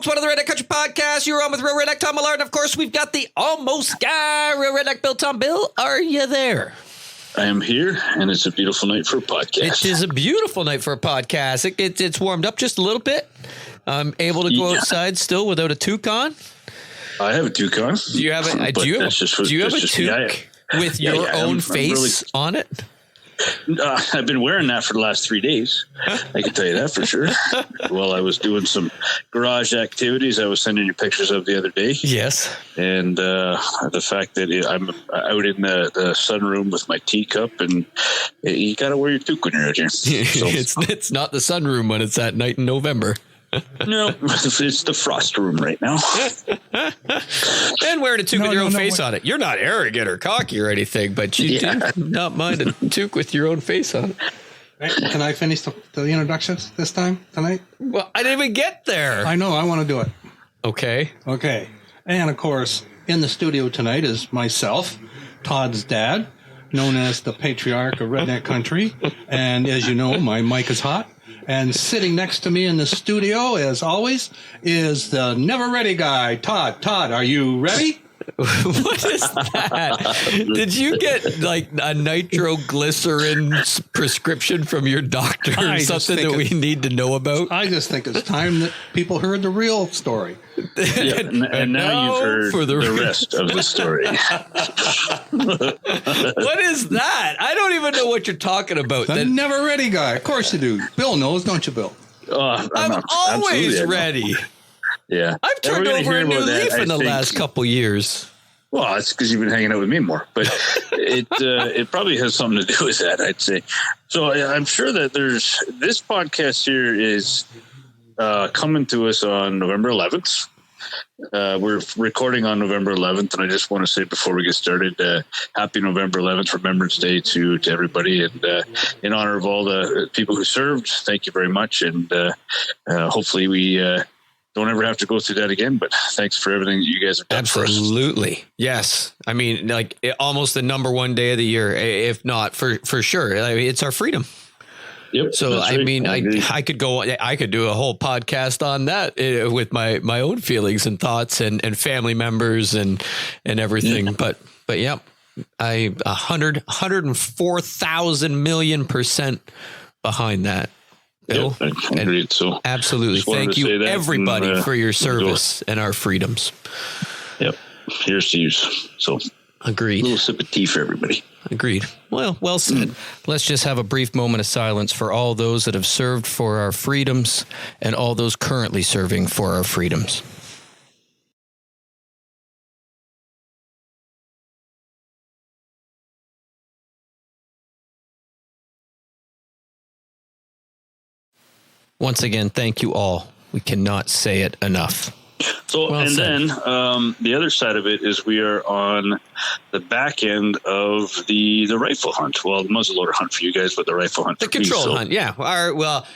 folks. One of the Redneck Country Podcast. You're on with Real Redneck Todd Millard. And, of course, we've got the almost guy, Real Redneck Bill. Tom. Bill, are you there? I am here, and it's a beautiful night for a podcast. It is a beautiful night for a podcast. It's warmed up just a little bit. I'm able to go outside still without a toque on. I have a toque on. Do you have a toque with your own face on it? I've been wearing that for the last 3 days. I can tell you that for sure. While I was doing some garage activities, I was sending you pictures of the other day. Yes. And the fact that I'm out in the sunroom with my teacup, and you got to wear your toque when you're out here. So, it's not the sunroom when it's at night in November. No, it's the frost room right now. And wearing a toque with your own face on it. You're not arrogant or cocky or anything, but you do not mind a toque with your own face on it. Can I finish the introductions this time, tonight? Well, I didn't even get there. I know. I want to do it. Okay. And, of course, in the studio tonight is myself, Todd's dad, known as the patriarch of Redneck Country. And as you know, my mic is hot. And sitting next to me in the studio, as always, is the never ready guy, Todd. Todd, are you ready? What is that? Did you get like a nitroglycerin prescription from your doctor or something that we need to know about? I just think it's time that people heard the real story. Yeah, and now you've heard for the rest of the story. What is that? I don't even know what you're talking about. The never ready guy. Of course you do. Bill knows, don't you, Bill? I'm always ready. Yeah. I've turned over a new leaf in the last couple years. Well, it's because you've been hanging out with me more, but it probably has something to do with that, I'd say. So I'm sure that this podcast here is coming to us on November 11th. We're recording on November 11th, and I just want to say before we get started, happy November 11th Remembrance Day to everybody, and in honor of all the people who served, thank you very much, and hopefully we don't ever have to go through that again, but thanks for everything that you guys have done. Absolutely. For us. Yes. I mean, like almost the number one day of the year, if not for sure. I mean, it's our freedom. Yep. So, I mean, I could do a whole podcast on that with my own feelings and thoughts and family members and everything. Yeah. But yeah, 104,000,000,000% behind that. Bill, yep, agreed. So absolutely. Thank you, everybody, for your service and our freedoms. Yep. Here's to you. So agreed. A little sip of tea for everybody. Agreed. Well said. Let's just have a brief moment of silence for all those that have served for our freedoms and all those currently serving for our freedoms. Once again, thank you all. We cannot say it enough. So, then the other side of it is we are on the back end of the rifle hunt. Well, the muzzleloader hunt for you guys, but the rifle hunt the for control hunt, yeah.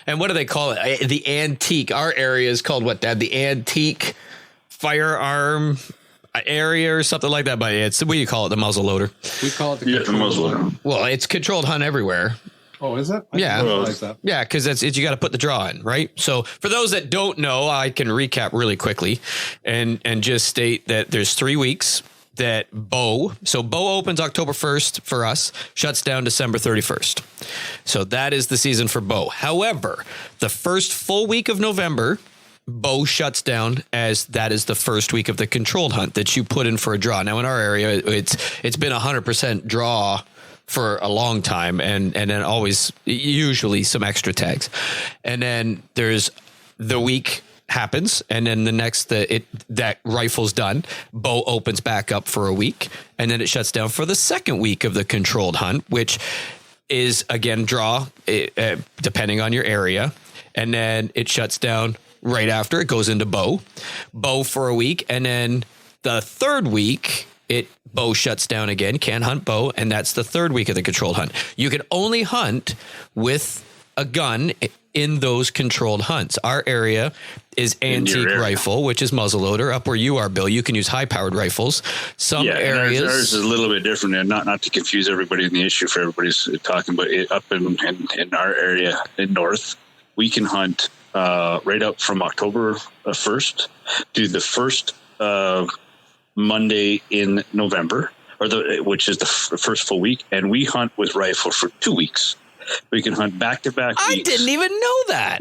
And what do they call it? The antique. Our area is called what, Dad? The antique firearm area or something like that. But it's, what do you call it? The muzzleloader. We call it the muzzleloader. Well, it's controlled hunt everywhere. Oh, is it? Yeah, because that's it. You got to put the draw in, right? So for those that don't know, I can recap really quickly and just state that there's 3 weeks that bow opens October 1st for us, shuts down December 31st. So that is the season for bow. However, the first full week of November, bow shuts down, as that is the first week of the controlled hunt that you put in for a draw. Now in our area, it's been 100% draw for a long time, and then always usually some extra tags. And then there's the week happens, and then the next that rifle's done, bow opens back up for a week, and then it shuts down for the second week of the controlled hunt, which is again draw depending on your area, and then it shuts down right after. It goes into bow for a week, and then the third week bow shuts down again, can't hunt bow, and that's the third week of the controlled hunt. You can only hunt with a gun in those controlled hunts. Our area is antique rifle, which is muzzleloader. Up where you are, Bill, you can use high-powered rifles. Some areas... Ours is a little bit different, and not to confuse everybody in the issue for everybody's talking, but up in our area in north, we can hunt right up from October 1st to the first Monday in November, which is the first full week, and we hunt with rifle for 2 weeks. We can hunt back-to-back weeks. I didn't even know that.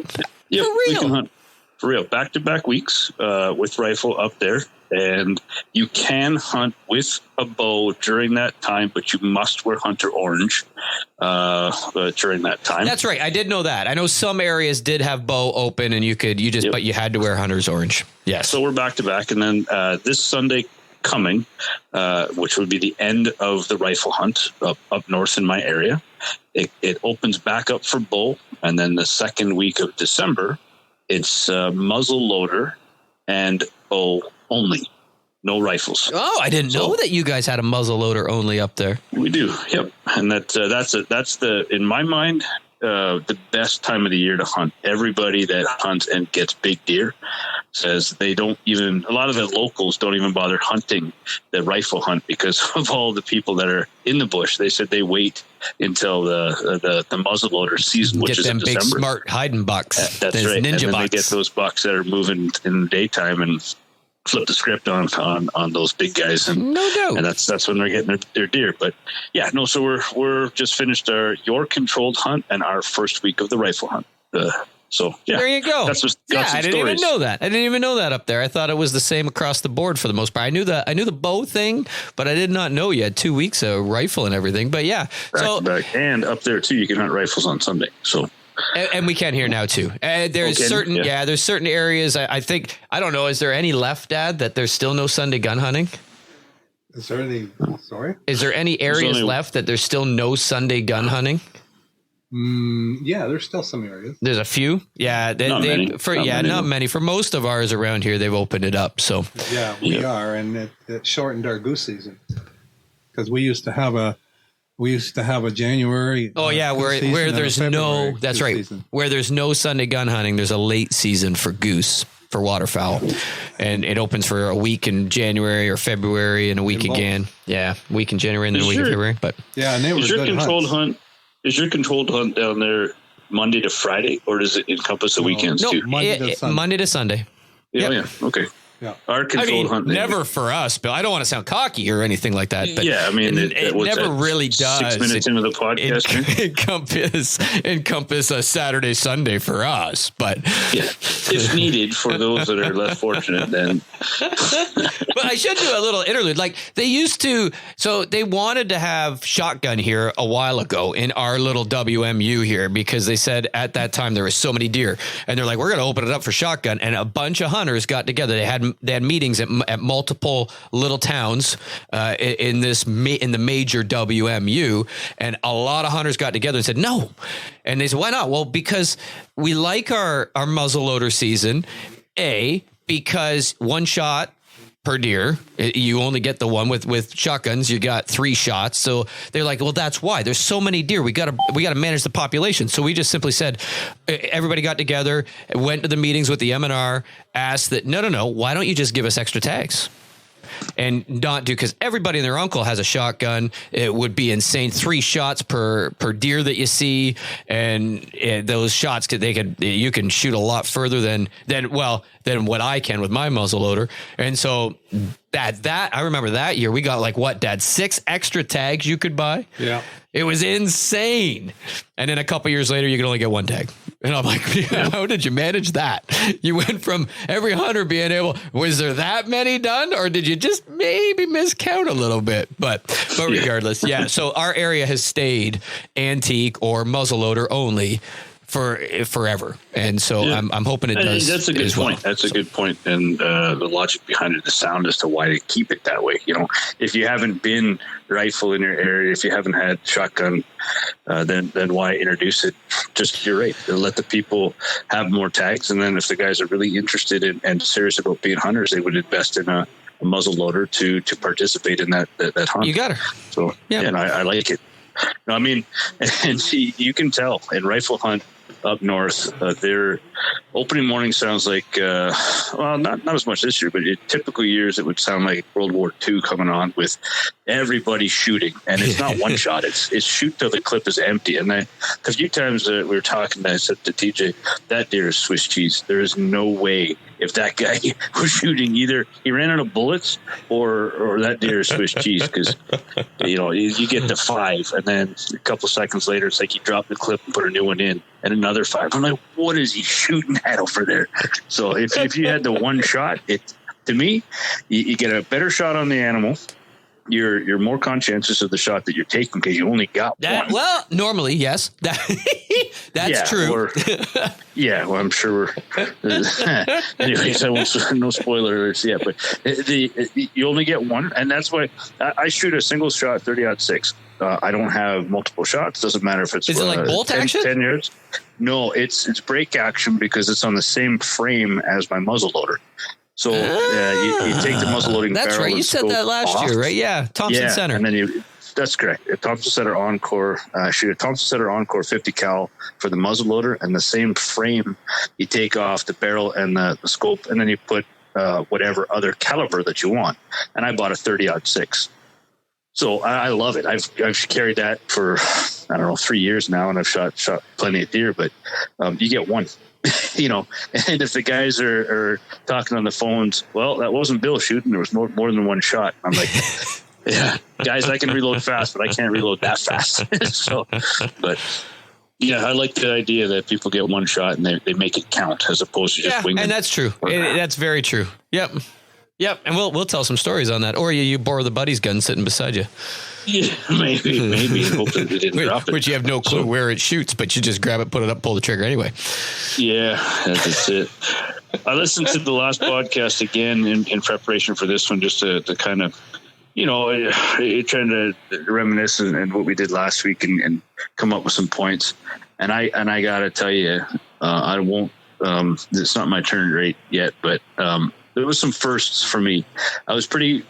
Yep, For real? we can hunt for real back-to-back weeks with rifle up there, and you can hunt with a bow during that time, but you must wear hunter orange during that time. That's right. I did know that. I know some areas did have bow open, and but you had to wear hunter's orange. Yes. So we're back-to-back, and then this Sunday coming, which would be the end of the rifle hunt up north in my area. It opens back up for bow, and then the second week of December, it's muzzle loader and bow only, no rifles. Oh, I didn't know that you guys had a muzzle loader only up there. We do, yep. And that's in my mind, the best time of the year to hunt. Everybody that hunts and gets big deer says a lot of the locals don't even bother hunting the rifle hunt because of all the people that are in the bush. They said they wait until the muzzleloader season, which is in December. Get them big smart hiding bucks. That's right. Ninja and then bucks. They get those bucks that are moving in the daytime and flip the script on those big guys, and no doubt. And that's when they're getting their deer. But yeah, no. So we're just finished your controlled hunt and our first week of the rifle hunt. So yeah, there you go. I didn't even know that. I didn't even know that up there. I thought it was the same across the board for the most part. I knew the bow thing, but I did not know you had 2 weeks of rifle and everything. But yeah, back. And up there too, you can hunt rifles on Sunday. So. And we can here now too. There's certain areas. I think, I don't know. Is there any left, Dad, that there's still no Sunday gun hunting? Is there any? Sorry. Is there any areas left that there's still no Sunday gun hunting? Yeah, there's still some areas. There's a few. Yeah, not many. For most of ours around here, they've opened it up. So yeah, we are, and it shortened our goose season because we used to have a January. Oh yeah, where there's no. That's right. Season. Where there's no Sunday gun hunting, there's a late season for goose, for waterfowl, and it opens for a week in January or February and a week again. Yeah, a week in January and then a week in February. But yeah, and they were is your controlled hunt? Is your controlled hunt down there Monday to Friday, or does it encompass the weekends too? Monday to Sunday. Yeah, yeah. Okay. Yeah. Our controlled hunt. Never for us, Bill. I don't want to sound cocky or anything like that. But yeah, I mean, it never really does. 6 minutes into the podcast, encompass a Saturday, Sunday for us. But yeah, if needed for those that are less fortunate, then. But I should do a little interlude. Like they used to, so they wanted to have shotgun here a while ago in our little WMU here because they said at that time there were so many deer, and they're like, we're going to open it up for shotgun, and a bunch of hunters got together. They had meetings at multiple little towns in the major WMU, and a lot of hunters got together and said no. And they said, why not? Well, because we like our muzzleloader season, because one shot per deer, you only get the one. With shotguns, you got 3 shots. So they're like, well, that's why there's so many deer. We got to manage the population. So we just simply said, everybody got together, went to the meetings with the M&R, asked that, no, why don't you just give us extra tags? And not do, because everybody and their uncle has a shotgun. It would be insane. 3 shots per deer that you see, and those shots you can shoot a lot further than what I can with my muzzleloader. And so that I remember that year we got like what, Dad, 6 extra tags you could buy. Yeah, it was insane. And then a couple years later, you could only get 1 tag. And I'm like, how did you manage that? You went from every hunter being able, was there that many done? Or did you just maybe miscount a little bit? But regardless, yeah. So our area has stayed antique or muzzleloader only for forever. And so I'm hoping it does. That's a good point. That's a good point. And the logic behind it, the sound as to why they keep it that way. You know, if you haven't been rifle in your area, if you haven't had shotgun, then why introduce it? Just, you're right. Let the people have more tags. And then if the guys are really interested and serious about being hunters, they would invest in a muzzle loader to participate in that hunt. You got her. So, yeah, and I like it. I mean, and see, you can tell in rifle hunt, up north. Their opening morning sounds like, well, not as much this year, but in typical years it would sound like World War II coming on with everybody shooting. And it's not one shot. It's shoot till the clip is empty. And a few times we were talking, I said to TJ, that deer is Swiss cheese. There is no way if that guy was shooting, either he ran out of bullets or that deer is Swiss cheese, because you get to 5 and then a couple seconds later it's like he dropped the clip and put a new one in and another 5. I'm like, what is he shooting at over there? So if you had the one shot, to me, you get a better shot on the animal. You're more conscientious of the shot that you're taking because you only got one. Well, normally, yes. That's true. Well, I'm sure. Anyways, no spoiler alerts yet, but you only get one, and that's why I shoot a single shot 30-06. I don't have multiple shots. Doesn't matter if it's is it like bolt action? 10 yards. No, it's break action because it's on the same frame as my muzzleloader. So you take the muzzleloading barrel. That's right. You said that last year, right? Yeah, Thompson Center. And then that's correct. A Thompson Center Encore. Shoot a Thompson Center Encore 50 cal for the muzzleloader, and the same frame. You take off the barrel and the scope, and then you put whatever other caliber that you want. And I bought a 30-06. So I love it. I've carried that for 3 years now, and I've shot plenty of deer. But you get one. And if the guys are talking on the phones, well, that wasn't Bill shooting. There was more than one shot. I'm like, yeah, guys, I can reload fast, but I can't reload that fast. I like the idea that people get one shot and they make it count as opposed to just winging. And that's true. That's very true. Yep. And we'll tell some stories on that. Or you borrow the buddy's gun sitting beside you. Yeah, maybe. Hope that they didn't drop it. Which you have no clue where it shoots, but you just grab it, put it up, pull the trigger anyway. Yeah, that's it. I listened to the last podcast again in preparation for this one, just to kind of, trying to reminisce and what we did last week and come up with some points. And I got to tell you, I won't. It's not my turn rate yet, but there was some firsts for me. I was pretty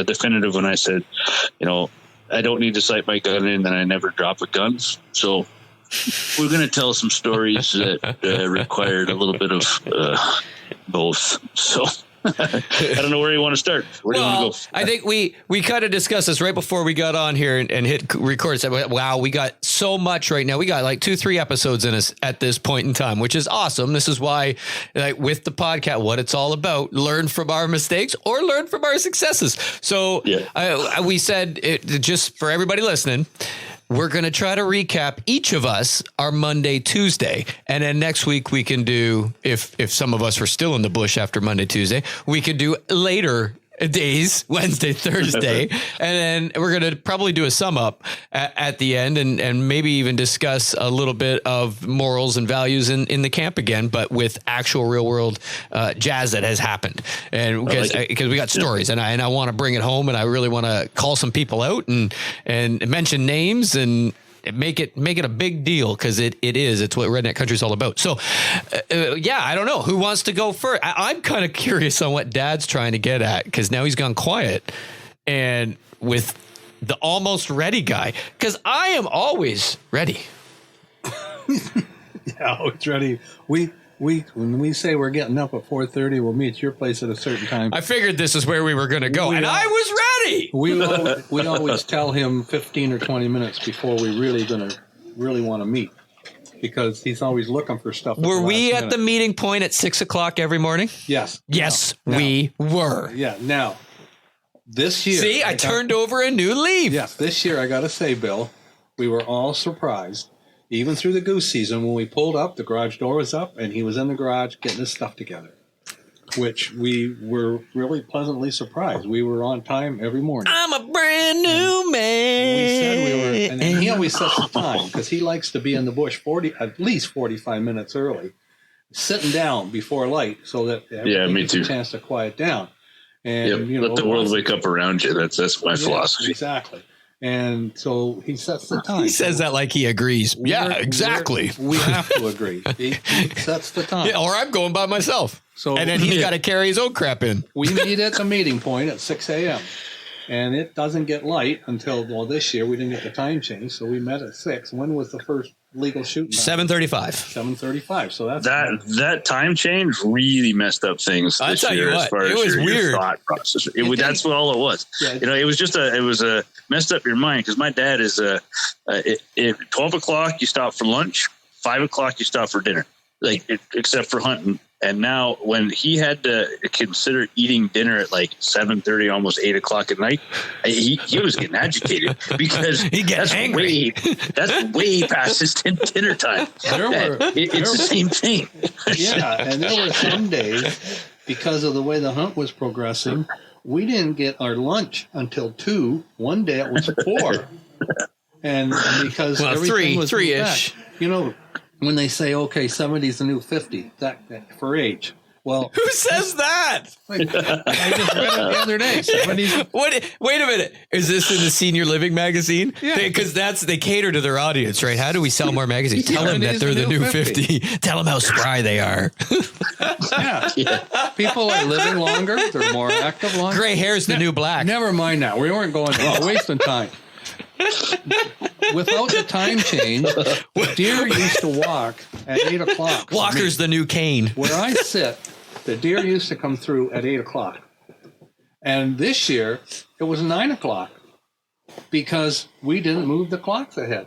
definitive when I said, I don't need to sight my gun in, and I never drop a gun. So we're going to tell some stories that required a little bit of both. So I don't know where you want to start. Where do you want to go? I think we kind of discussed this right before we got on here and hit record. Said, wow, we got so much right now. We got like 2-3 episodes in us at this point in time, which is awesome. This is why, with the podcast, what it's all about, learn from our mistakes or learn from our successes. So we said, just for everybody listening, we're going to try to recap each of us our Monday, Tuesday. And then next week we can do, if some of us were still in the bush after Monday, Tuesday, we could do later days, Wednesday, Thursday. And then we're going to probably do a sum up at the end and maybe even discuss a little bit of morals and values in the camp again, but with actual real world jazz that has happened. And because we got stories and I want to bring it home, and I really want to call some people out and mention names and make it a big deal, because it's what Redneck Country is all about. So I don't know who wants to go first. I'm kind of curious on what Dad's trying to get at, because now he's gone quiet, and with the almost ready guy, because I am always ready. Always ready. When we say we're getting up at 4:30, we'll meet at your place at a certain time. I figured this is where we were going to go, and I was ready. We always tell him 15 or 20 minutes before we really want to meet, because he's always looking for stuff. Were we at the meeting point at 6 o'clock every morning? Yes. Yes, we were. Yeah. Now, this year, see, I turned over a new leaf. Yes, this year I got to say, Bill, we were all surprised. Even through the goose season, when we pulled up, the garage door was up, and he was in the garage getting his stuff together, which we were really pleasantly surprised. We were on time every morning. I'm a brand new man. We said we were, and he always sets the time, because he likes to be in the bush at least 45 minutes early, sitting down before light, so that everybody gets a chance to quiet down. And let the world wake up around you. That's my philosophy. Exactly. And so he sets the time. He says that like he agrees. Yeah, exactly. We have to agree. He sets the time. Yeah, or I'm going by myself. And then he's got to carry his own crap in. We meet at the meeting point at 6 a.m. and it doesn't get light until, well, this year we didn't get the time change, so we met at 6. When was the first legal shooting? 7:35. 7:35. So that's that time change really messed up things. I'll tell you what, it was weird. Thought process. That's what all it was. Yeah, it was just messed up your mind, because my dad is at 12 o'clock you stop for lunch, 5 o'clock you stop for dinner, except for hunting. And now when he had to consider eating dinner at 7:30, almost 8 o'clock at night, he was getting agitated, because he gets angry. That's way past his dinner time. It's the same thing. Yeah, and there were some days, because of the way the hunt was progressing, we didn't get our lunch until 2. One day it was 4. And because everything was three-ish. Back. When they say, okay, 70 is the new 50, that for age. Well, who says that? I just read it the other day. 70s. Wait a minute. Is this in the Senior Living magazine? Yeah. Because they cater to their audience, right? How do we sell more magazines? Tell them that they're the new 50. Tell them how spry they are. Yeah. People are living longer. They're more active longer. Gray hair's the new black. Never mind that. We weren't going, wasting time. Without the time change, deer used to walk at 8 o'clock. Walker's the new cane. Where I sit, the deer used to come through at 8 o'clock. And this year, it was 9 o'clock, because we didn't move the clocks ahead.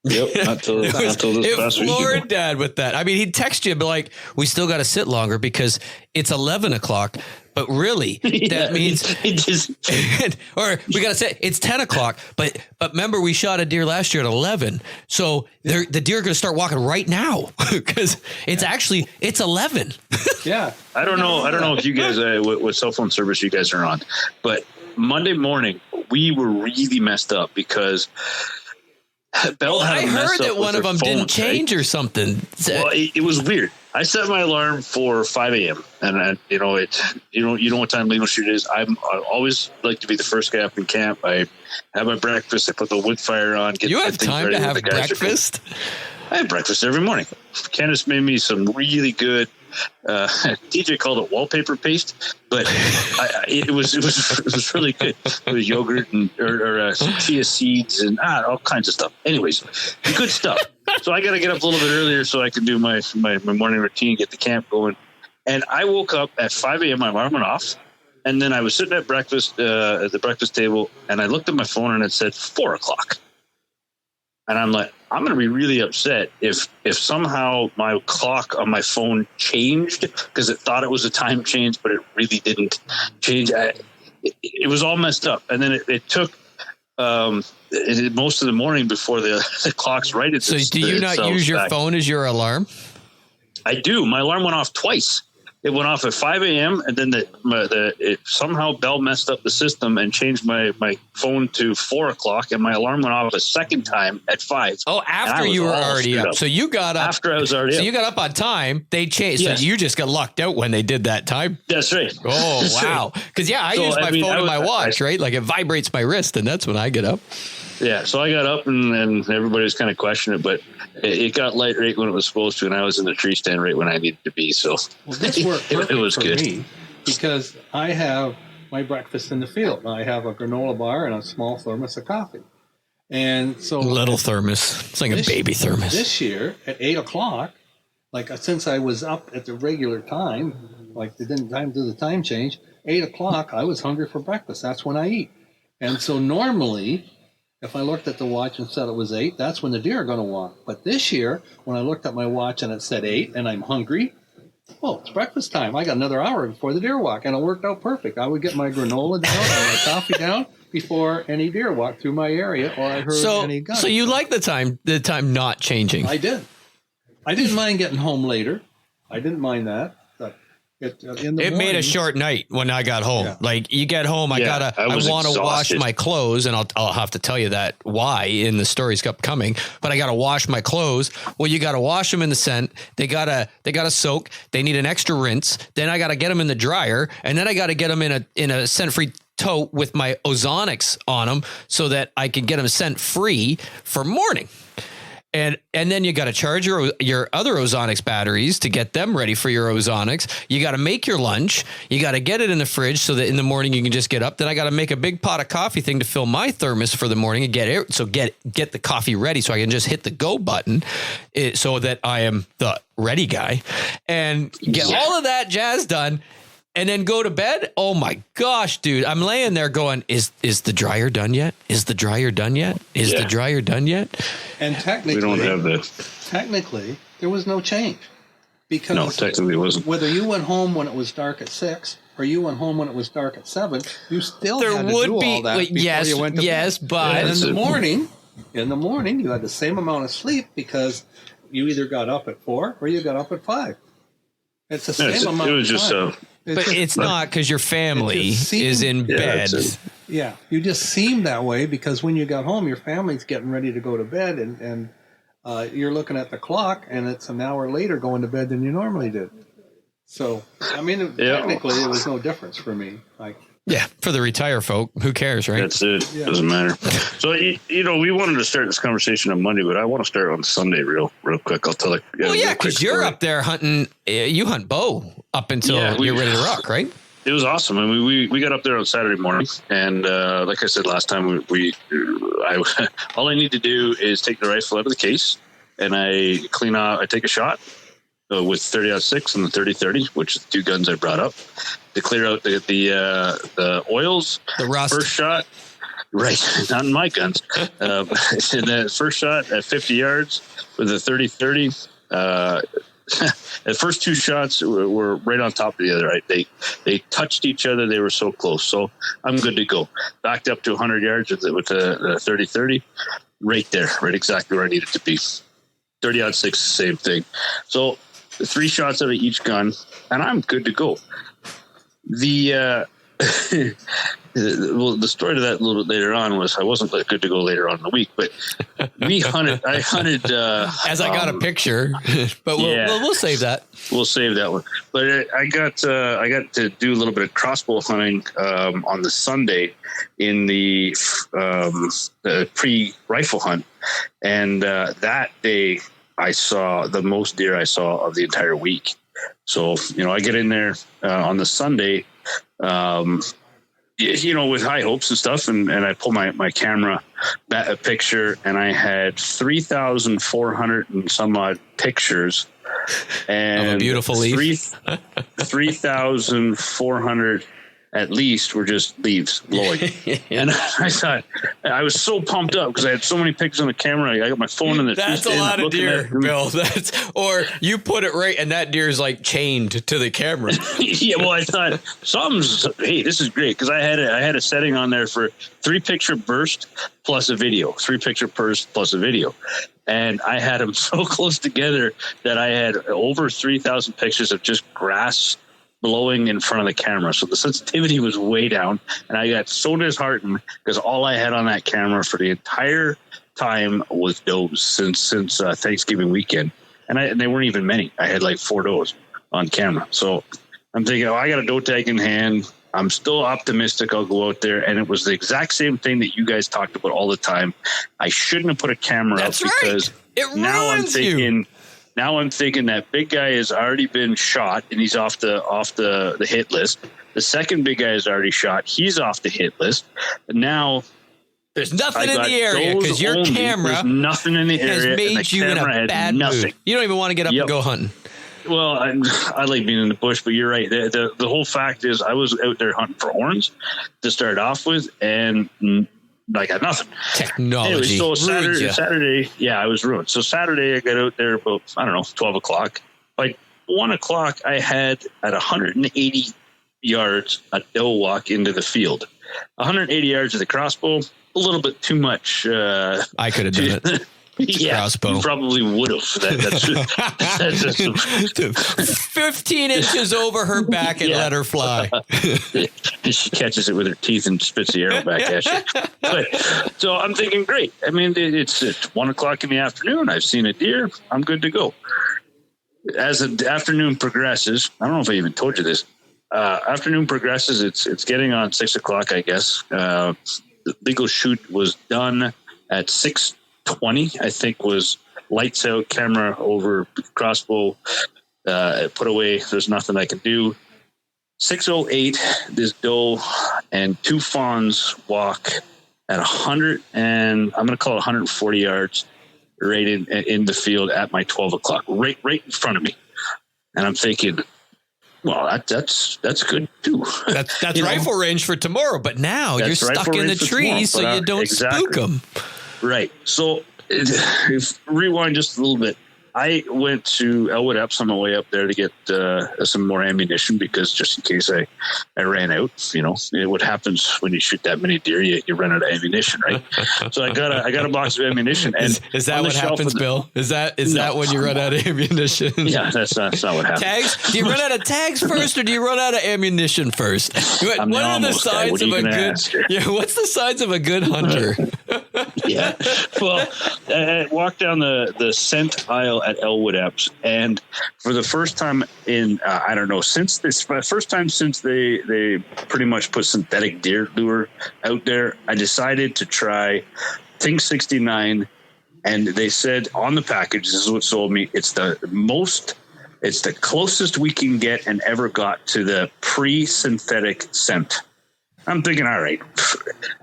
Yep, until this past week. It floored Dad with that. I mean, he'd text you, but we still got to sit longer because it's 11 o'clock. But really, that means or we got to say it's 10 o'clock. But remember, we shot a deer last year at 11. So the deer are going to start walking right now, because it's 11. Yeah. I don't know if you guys, what cell phone service you guys are on, but Monday morning we were really messed up because Bell had I heard that one of them didn't change or something. Well, it was weird. I set my alarm for 5 a.m. and you know what time legal shoot is. I always like to be the first guy up in camp. I have my breakfast. I put the wood fire on. You have time to have breakfast? I have breakfast every morning. Candace made me some really good. DJ called it wallpaper paste, but it was really good. It was yogurt and or chia seeds and all kinds of stuff. Anyways, good stuff. So I got to get up a little bit earlier so I can do my morning routine, get the camp going. And I woke up at 5 a.m. My alarm went off, and then I was sitting at breakfast at the breakfast table, and I looked at my phone and it said 4 o'clock. And I'm like, I'm going to be really upset if somehow my clock on my phone changed because it thought it was a time change, but it really didn't change. It was all messed up. And then it took most of the morning before the clocks righted. So do you not use your phone as your alarm? I do. My alarm went off twice. It went off at 5 a.m. and then somehow Bell messed up the system and changed my phone to 4 o'clock, and my alarm went off a second time at 5. Oh, after you were already up. So you got up after I was already up. So you got up on time. They changed. Yes. So you just got lucked out when they did that time. That's right. Oh, wow. Because I use my phone and my watch, right? Like it vibrates my wrist, and that's when I get up. Yeah, so I got up and everybody was kind of questioning it, but it got light right when it was supposed to, and I was in the tree stand right when I needed to be. So this worked it was for good. Me because I have my breakfast in the field. I have a granola bar and a small thermos of coffee, and so little thermos. It's like a baby thermos. This year at 8 o'clock, since I was up at the regular time, they didn't do the time change. 8 o'clock, I was hungry for breakfast. That's when I eat, and so normally, if I looked at the watch and said it was 8, that's when the deer are going to walk. But this year, when I looked at my watch and it said 8 and I'm hungry, it's breakfast time. I got another hour before the deer walk, and it worked out perfect. I would get my granola down and my coffee down before any deer walked through my area or I heard any guns. So you like the time not changing? I did. I didn't mind getting home later. I didn't mind that. It made a short night when I got home. Yeah. You get home, I want to wash my clothes, and I'll have to tell you that why in the stories upcoming. But I got to wash my clothes. Well, you got to wash them in the scent. They gotta soak. They need an extra rinse. Then I got to get them in the dryer, and then I got to get them in a scent free tote with my ozonics on them so that I can get them scent free for morning. And then you got to charge your other ozonics batteries to get them ready for your ozonics. You got to make your lunch. You got to get it in the fridge so that in the morning you can just get up. Then I got to make a big pot of coffee thing to fill my thermos for the morning and get the coffee ready so I can just hit the go button so that I am the ready guy and get all of that jazz done. And then go to bed. Oh my gosh, dude. I'm laying there going, is the dryer done yet? Is the dryer done yet? Is the dryer done yet? And technically, we don't have this. Technically, there was no change. Because no, technically it wasn't. Whether you went home when it was dark at 6 or you went home when it was dark at 7, you still had to do all that before you went to bed. But and in the morning, you had the same amount of sleep because you either got up at 4 or you got up at 5. It's the same amount of time. But it's not because your family is in bed. Yeah, you just seemed that way because when you got home, your family's getting ready to go to bed, and you're looking at the clock, and it's an hour later going to bed than you normally did. So, I mean, technically, it was no difference for me. For the retired folk, who cares, right? That's it. Yeah. Doesn't matter. So, we wanted to start this conversation on Monday, but I want to start on Sunday real quick. I'll tell you. Well, yeah, because you're up there hunting. You hunt bow up until you're ready to rock, right? It was awesome. I mean, we got up there on Saturday morning, and like I said last time, all I need to do is take the rifle out of the case, and I clean out. I take a shot with 30-06 and the 30-30, which is the two guns I brought up, to clear out the oils. The rust. First shot, right? Not in my guns. The first shot at 50 yards with the 30-30. The first two shots were right on top of the other. Right? They touched each other. They were so close. So I'm good to go. Backed up to 100 yards with the 30-30, right there, right exactly where I needed to be. 30-06, same thing. So 3 shots out of each gun, and I'm good to go. The story to that a little bit later on was I wasn't good to go later on in the week, but I hunted as I got a picture, but we'll save that. We'll save that one. But I got to do a little bit of crossbow hunting on the Sunday in the pre-rifle hunt, and that day I saw the most deer I saw of the entire week. So, I get in there on the Sunday, with high hopes and stuff. And I pull my camera a picture, and I had 3,400 and some odd pictures, and of a beautiful leaf. 3,400 at least were just leaves blowing. And I thought, I was so pumped up because I had so many pictures on the camera. I got my phone in the That's a lot of deer, Bill. Or you put it right, and that deer is like chained to the camera. Yeah, well, I thought hey, this is great because I had a setting on there for 3-picture burst plus a video, 3-picture burst plus a video. And I had them so close together that I had over 3,000 pictures of just grass blowing in front of the camera. So the sensitivity was way down, and I got so disheartened because all I had on that camera for the entire time was does since Thanksgiving weekend. And they weren't even many. I had like 4 does on camera. So I'm thinking, I got a doe tag in hand. I'm still optimistic I'll go out there. And it was the exact same thing that you guys talked about all the time. I shouldn't have put a camera up because now I'm thinking, Now I'm thinking that big guy has already been shot and he's off the hit list. The second big guy is already shot. He's off the hit list. And now there's nothing in the area because your camera nothing in the area has made you in a bad mood. You don't even want to get up and go hunting. Well, I like being in the bush, but you're right. The whole fact is I was out there hunting for horns to start off with, and I got nothing. Technology. Anyway, so Saturday, I was ruined. So Saturday I got out there about, 12 o'clock. By 1 o'clock, I had at 180 yards a doe walk into the field. 180 yards of the crossbow, a little bit too much. I could have done it. Yeah, crossbow. You probably would have. That's 15 inches over her back and let her fly. She catches it with her teeth and spits the arrow back at you. So I'm thinking, great. I mean, it's 1 o'clock in the afternoon. I've seen a deer. I'm good to go. As the afternoon progresses, I don't know if I even told you this. Afternoon progresses. It's getting on 6 o'clock, I guess. The legal shoot was done at 6:20, I think was lights out, camera over, crossbow, put away. There's nothing I can do. 6:08, this doe and two fawns walk at 100 and I'm going to call it 140 yards right in the field at my 12 o'clock, right in front of me. And I'm thinking, well, that's good too. That's rifle range for tomorrow, but now you're stuck in the trees, so you don't spook them. Right. So if rewind just a little bit. I went to Elwood Epps on my way up there to get some more ammunition because just in case I ran out, what happens when you shoot that many deer, you run out of ammunition, right? So I got a box of ammunition. And is that what happens, Bill? Is that when you run out of ammunition? Yeah, that's not what happens. Tags? Do you run out of tags first, or do you run out of ammunition first? What are the signs of a good? Yeah, what's the signs of a good hunter? Yeah. Well, I walked down the scent aisle at Elwood Epps, and for the first time in since they pretty much put synthetic deer lure out there, I decided to try Tink 69, and they said on the package, this is what sold me, it's the closest we can get and ever got to the pre-synthetic scent. I'm thinking, all right,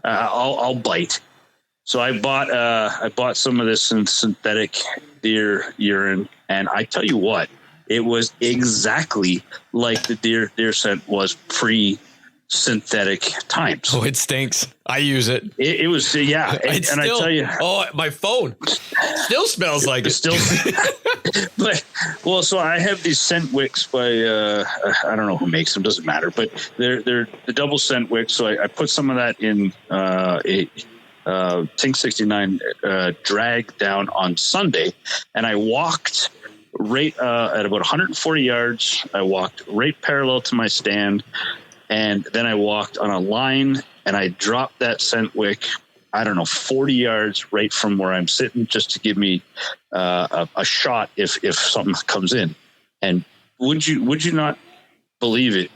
I'll bite. So I bought some of this synthetic deer urine, and I tell you what, it was exactly like the deer scent was pre-synthetic times. Oh, it stinks. I use it. It was, yeah. And I tell you, my phone still smells like it. Still, so I have these scent wicks by I don't know who makes them, doesn't matter, but they're the double scent wicks. So I put some of that in Tink 69 drag down on Sunday, and I walked right at about 140 yards. I walked right parallel to my stand, and then I walked on a line, and I dropped that scent wick, 40 yards right from where I'm sitting, just to give me a shot if something comes in. And would you not believe it?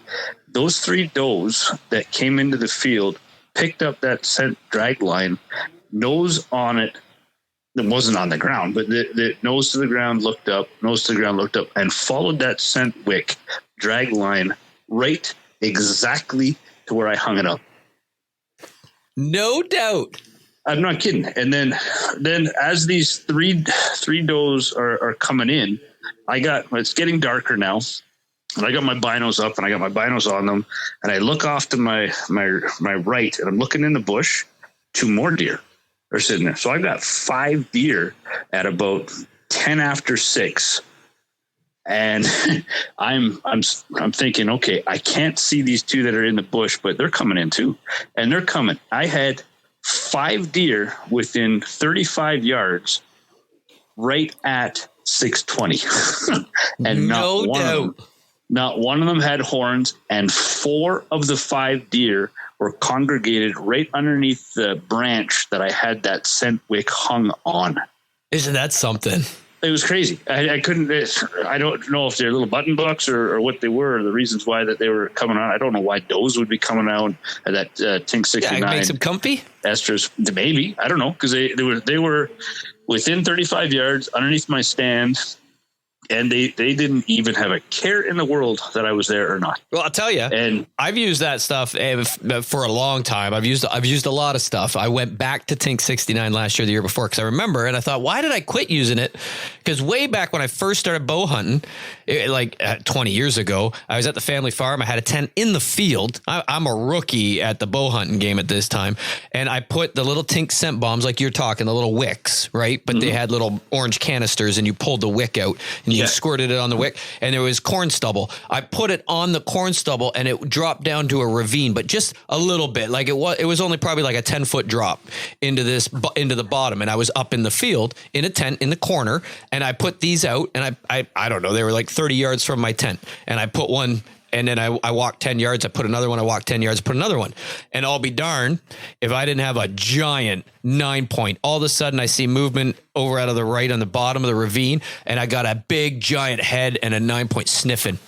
Those three does that came into the field picked up that scent drag line, nose on it. It wasn't on the ground, but the nose to the ground, looked up, and followed that scent wick drag line right exactly to where I hung it up. No doubt. I'm not kidding. And then as these three does are coming in, it's getting darker now. And I got my binos up, and I got my binos on them, and I look off to my right, and I'm looking in the bush. 2 more deer are sitting there. So I've got 5 deer at about 10 after 6, and I'm thinking, okay, I can't see these 2 that are in the bush, but they're coming in too, and they're coming. I had 5 deer within 35 yards, right at 620, and no doubt. Not one of them had horns, and 4 of the 5 deer were congregated right underneath the branch that I had that scent wick hung on. Isn't that something? It was crazy. I couldn't. I don't know if they're little button bucks or what they were, or the reasons why that they were coming out. I don't know why those would be coming out at that Tink 69. Yeah, it makes them comfy. Esters, maybe, I don't know, because they were within 35 yards underneath my stand. And they didn't even have a care in the world that I was there or not. Well, I'll tell you, and I've used that stuff for a long time. I've used a lot of stuff. I went back to Tink 69 last year, the year before, because I remember, and I thought, why did I quit using it? Because way back when I first started bow hunting, 20 years ago, I was at the family farm. I had a tent in the field. I'm a rookie at the bow hunting game at this time, and I put the little Tink scent bombs, like you're talking, the little wicks, right? But they had little orange canisters, and you pulled the wick out, and you squirted it on the wick, and there was corn stubble. I put it on the corn stubble, and it dropped down to a ravine, but just a little bit. Like it was only probably like a 10-foot drop into the bottom, and I was up in the field in a tent in the corner, and I put these out, and I don't know, they were like 30 yards from my tent, and I put one. And then I walked 10 yards, I put another one, I walked 10 yards, put another one. And I'll be darned if I didn't have a giant 9-point. All of a sudden I see movement over out of the right on the bottom of the ravine, and I got a big giant head and a 9-point sniffing.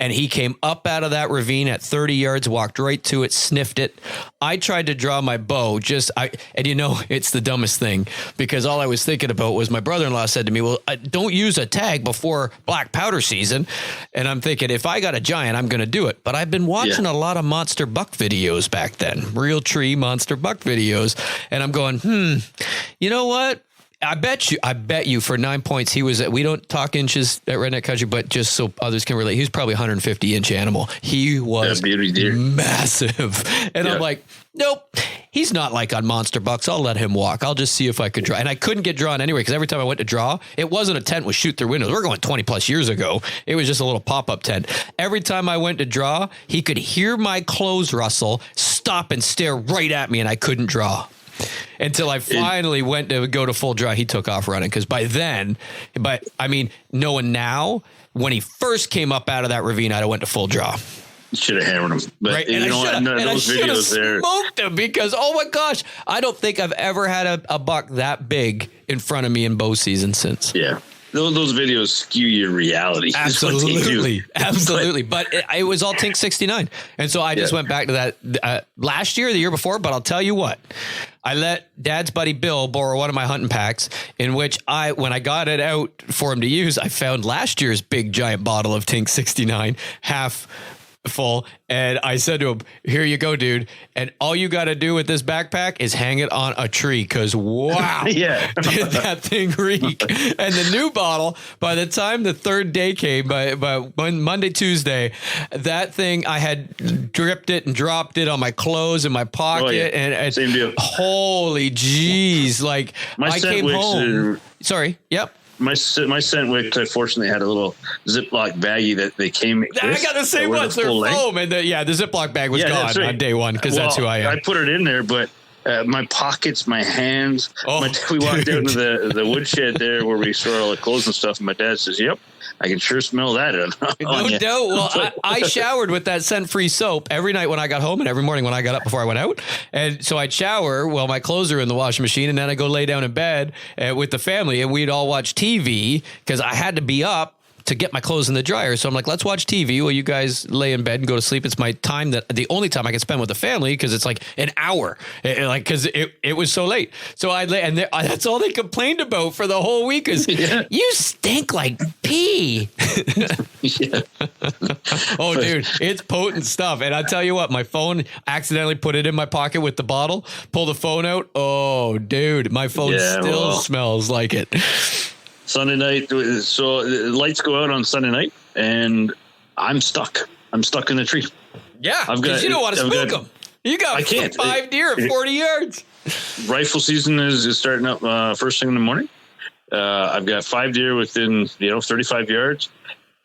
and he came up out of that ravine at 30 yards, walked right to it, sniffed it. I tried to draw my bow, and you know, it's the dumbest thing, because all I was thinking about was my brother-in-law said to me, well, don't use a tag before black powder season. And I'm thinking, if I got a giant, I'm going to do it. But I've been watching a lot of monster buck videos back then, real tree monster buck videos. And I'm going, you know what? I bet you for 9 points, he was we don't talk inches at Redneck Country, but just so others can relate, he was probably 150 inch animal. He was massive. And I'm like, nope, he's not like on monster bucks. I'll let him walk. I'll just see if I could draw. And I couldn't get drawn anyway, because every time I went to draw, it wasn't a tent with shoot through windows. We're going 20 plus years ago. It was just a little pop-up tent. Every time I went to draw, he could hear my clothes rustle, stop and stare right at me, and I couldn't draw. Until I finally went to go to full draw, he took off running. Because knowing now, when he first came up out of that ravine, I'd have went to full draw. Should have hammered him. But right? you know what? Those videos there smoked him, because, oh my gosh, I don't think I've ever had a buck that big in front of me in bow season since. Yeah. Those videos skew your reality. Absolutely. But it was all Tink 69. And so I just went back to that last year, the year before. But I'll tell you what, I let Dad's buddy Bill borrow one of my hunting packs, in which when I got it out for him to use, I found last year's big giant bottle of Tink 69, half full, and I said to him, here you go, dude, and all you got to do with this backpack is hang it on a tree, because wow, did that thing reek. And the new bottle, by the time the third day came, by Monday, Tuesday, that thing, I had dripped it and dropped it on my clothes in my pocket, and same deal. Holy jeez, like I came home. Sorry, yep. My scent wicks, I fortunately had a little Ziploc baggie that they came with. I got the same ones. They're foam. And the Ziploc bag was gone on day one, because that's who I am. I put it in there, but my pockets, my hands. We walked out into the woodshed there where we store all the clothes and stuff, and my dad says, yep, I can sure smell that. No doubt. Well, I showered with that scent-free soap every night when I got home, and every morning when I got up before I went out. And so I'd shower while my clothes are in the washing machine, and then I go lay down in bed with the family, and we'd all watch TV, because I had to be up to get my clothes in the dryer. So I'm like, let's watch TV while you guys lay in bed and go to sleep. It's my time, the only time I can spend with the family, because it's like an hour, because it was so late. So I'd lay, and that's all they complained about for the whole week is you stink like pee. Oh, dude, it's potent stuff. And I tell you what, my phone, accidentally put it in my pocket with the bottle, pull the phone out. Oh, dude, my phone still smells like it. Sunday night, so the lights go out on Sunday night, and I'm stuck. I'm stuck in the tree. Yeah, because you don't want to spook them. You got 5 deer at 40 yards. Rifle season is starting up first thing in the morning. I've got 5 deer within 35 yards,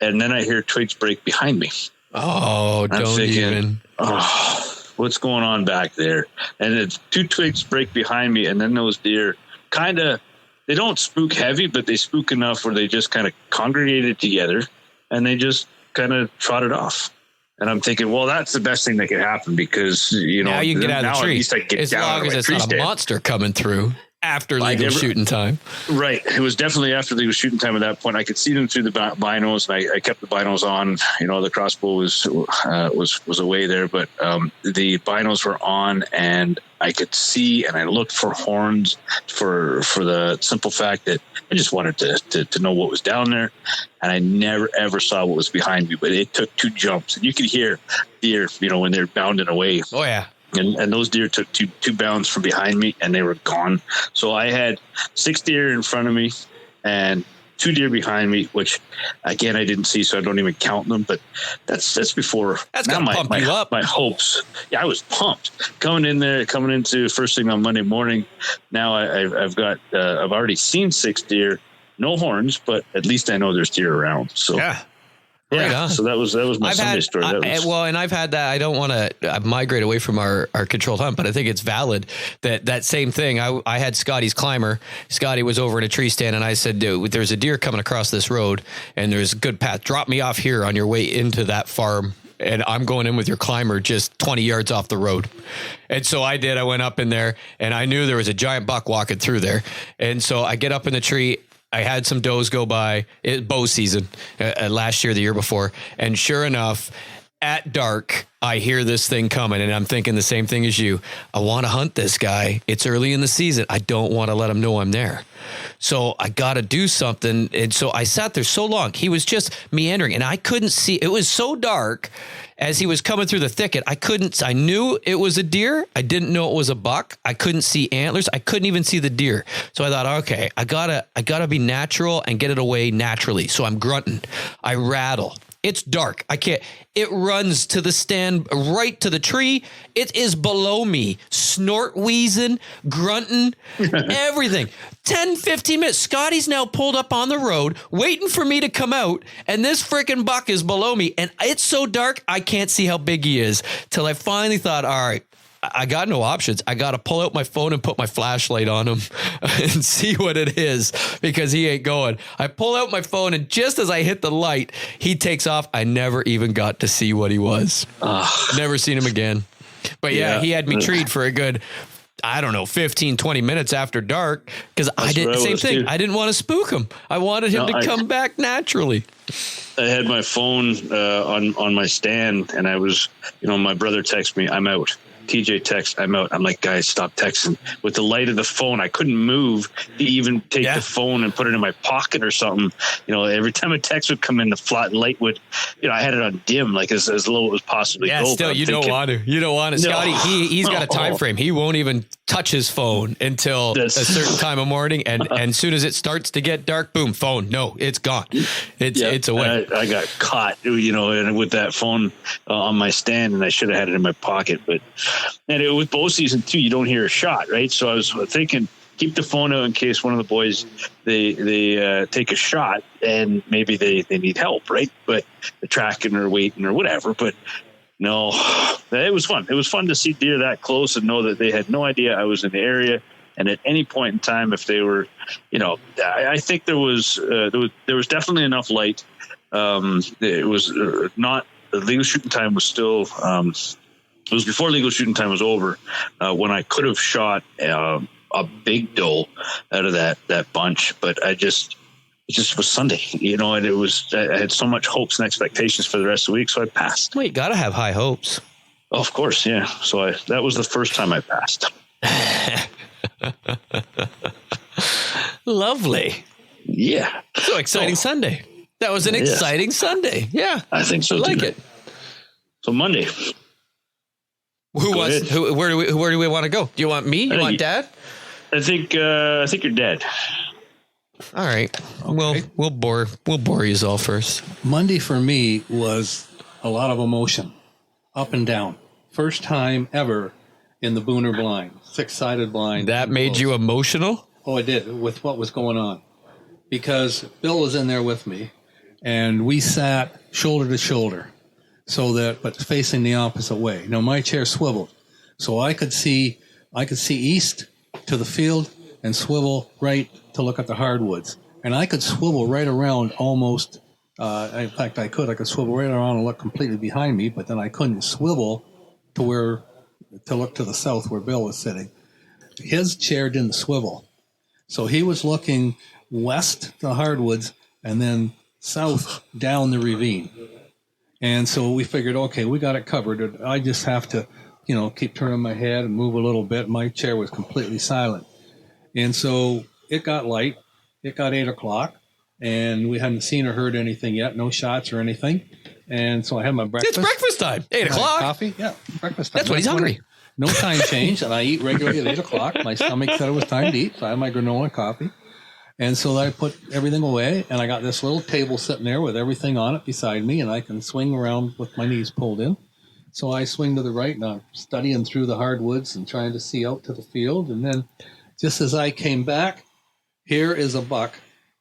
and then I hear twigs break behind me. Oh, don't even. Oh, what's going on back there? And it's 2 twigs break behind me, and then those deer kind of. They don't spook heavy, but they spook enough where they just kind of congregated together and they just kind of trotted off. And I'm thinking, well, that's the best thing that could happen, because, now you can get out of the tree. At least I can get as down long as it's not a monster coming through after legal shooting time. Right. It was definitely after legal shooting time at that point. I could see them through the binos, and I kept the binos on. The crossbow was away there, but the binos were on, and I could see, and I looked for horns for the simple fact that I just wanted to know what was down there. And I never, ever saw what was behind me, but it took 2 jumps, and you could hear deer, when they're bounding away. Oh yeah. And those deer took two bounds from behind me, and they were gone. So I had 6 deer in front of me and 2 deer behind me, which again I didn't see, so I don't even count them. But that's before. That's gonna pump you up. My hopes. Yeah, I was pumped coming into first thing on Monday morning. Now I've already seen 6 deer, no horns, but at least I know there's deer around. So yeah. Yeah, so that was my Sunday story. And I've had that. I don't want to migrate away from our controlled hunt, but I think it's valid that same thing. I had Scotty's climber. Scotty was over in a tree stand, and I said, dude, there's a deer coming across this road, and there's a good path. Drop me off here on your way into that farm, and I'm going in with your climber just 20 yards off the road. And so I did. I went up in there, and I knew there was a giant buck walking through there. And so I get up in the tree. I had some does go by, bow season last year, the year before. And sure enough, at dark, I hear this thing coming and I'm thinking the same thing as you. I want to hunt this guy. It's early in the season. I don't want to let him know I'm there. So I got to do something. And so I sat there so long. He was just meandering and I couldn't see. It was so dark as he was coming through the thicket. I knew it was a deer. I didn't know it was a buck. I couldn't see antlers. I couldn't even see the deer. So I thought, okay, I gotta be natural and get it away naturally. So I'm grunting. I rattle. It's dark. I can't. It runs to the stand, right to the tree. It is below me, snort wheezing, grunting, everything. 10, 15 minutes. Scotty's now pulled up on the road, waiting for me to come out, and this freaking buck is below me. And it's so dark, I can't see how big he is. Till I finally thought, all right, I got no options. I got to pull out my phone and put my flashlight on him and see what it is because he ain't going. I pull out my phone and just as I hit the light, he takes off. I never even got to see what he was. Never seen him again. But yeah, he had me treed for a good, 15, 20 minutes after dark because I didn't, same thing. Too. I didn't want to spook him. I wanted him to come back naturally. I had my phone on my stand and I was, my brother texted me, I'm out. TJ texts, I'm out. I'm like, guys, stop texting. With the light of the phone, I couldn't move to even take the phone and put it in my pocket or something. Every time a text would come in, the flat light would, I had it on dim, like as low as possibly. Yeah, still, you don't want to. You don't want to. Scotty, he's got a time frame. He won't even touch his phone until a certain time of morning. And as soon as it starts to get dark, boom, phone. No, it's gone. It's away. I got caught, and with that phone on my stand, and I should have had it in my pocket, and it was bow season too. You don't hear a shot, right? So I was thinking, keep the phone out in case one of the boys they take a shot and maybe they need help, right? But they're tracking or waiting or whatever. But no, it was fun. It was fun to see deer that close and know that they had no idea I was in the area. And at any point in time, if they were, I think there was definitely enough light. It was not the legal shooting time was still. It was before legal shooting time was over when I could have shot a big doe out of that bunch, but it just was Sunday, and I had so much hopes and expectations for the rest of the week, so I passed. Well, you got to have high hopes. Oh, of course, yeah. So that was the first time I passed. Lovely. Yeah. So exciting Sunday. That was an exciting Sunday. Yeah. I think so. I like it. So Monday. Where do we want to go? Do you want me? You want Dad? I think you're Dad. All right. Okay. We'll bore you all first. Monday for me was a lot of emotion, up and down. First time ever in the Booner blind, 6-sided blind. That made you emotional? Oh, it did, with what was going on. Because Bill was in there with me, and we sat shoulder to shoulder. But facing the opposite way. Now my chair swiveled, so I could see east to the field and swivel right to look at the hardwoods, and I could swivel right around almost. In fact, I could swivel right around and look completely behind me, but then I couldn't swivel to look to the south where Bill was sitting. His chair didn't swivel, so he was looking west to the hardwoods and then south down the ravine. And so we figured, okay, we got it covered. I just have to, keep turning my head and move a little bit. My chair was completely silent. And so it got light. It got 8 o'clock, and we hadn't seen or heard anything yet, no shots or anything. And so I had my breakfast. It's breakfast time, 8 o'clock. Coffee, yeah, breakfast time. That's when he's hungry. No time change, and I eat regularly at 8 o'clock. My stomach said it was time to eat, so I had my granola and coffee. And so I put everything away, and I got this little table sitting there with everything on it beside me, and I can swing around with my knees pulled in. So I swing to the right, and I'm studying through the hardwoods and trying to see out to the field. And then just as I came back, here is a buck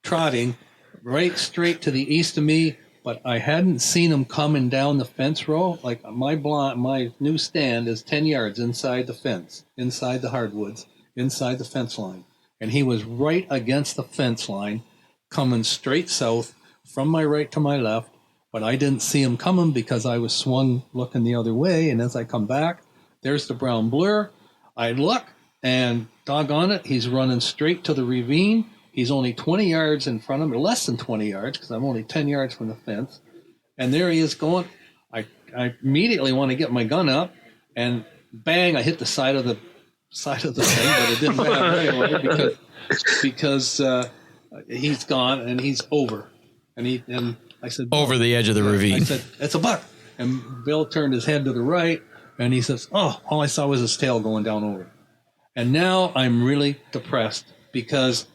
trotting right straight to the east of me, but I hadn't seen him coming down the fence row. Like my new stand is 10 yards inside the fence, inside the hardwoods, inside the fence line. And he was right against the fence line, coming straight south from my right to my left. But I didn't see him coming because I was swung looking the other way. And as I come back, there's the brown blur. I look, and doggone it, he's running straight to the ravine. He's only 20 yards in front of me, less than 20 yards, because I'm only 10 yards from the fence. And there he is going. I immediately want to get my gun up, and bang! I hit the side of the thing, but it didn't matter anyway because he's gone and he's over. And I said, over the edge of the ravine. I said, it's a buck. And Bill turned his head to the right, and he says, oh, all I saw was his tail going down over. And now I'm really depressed because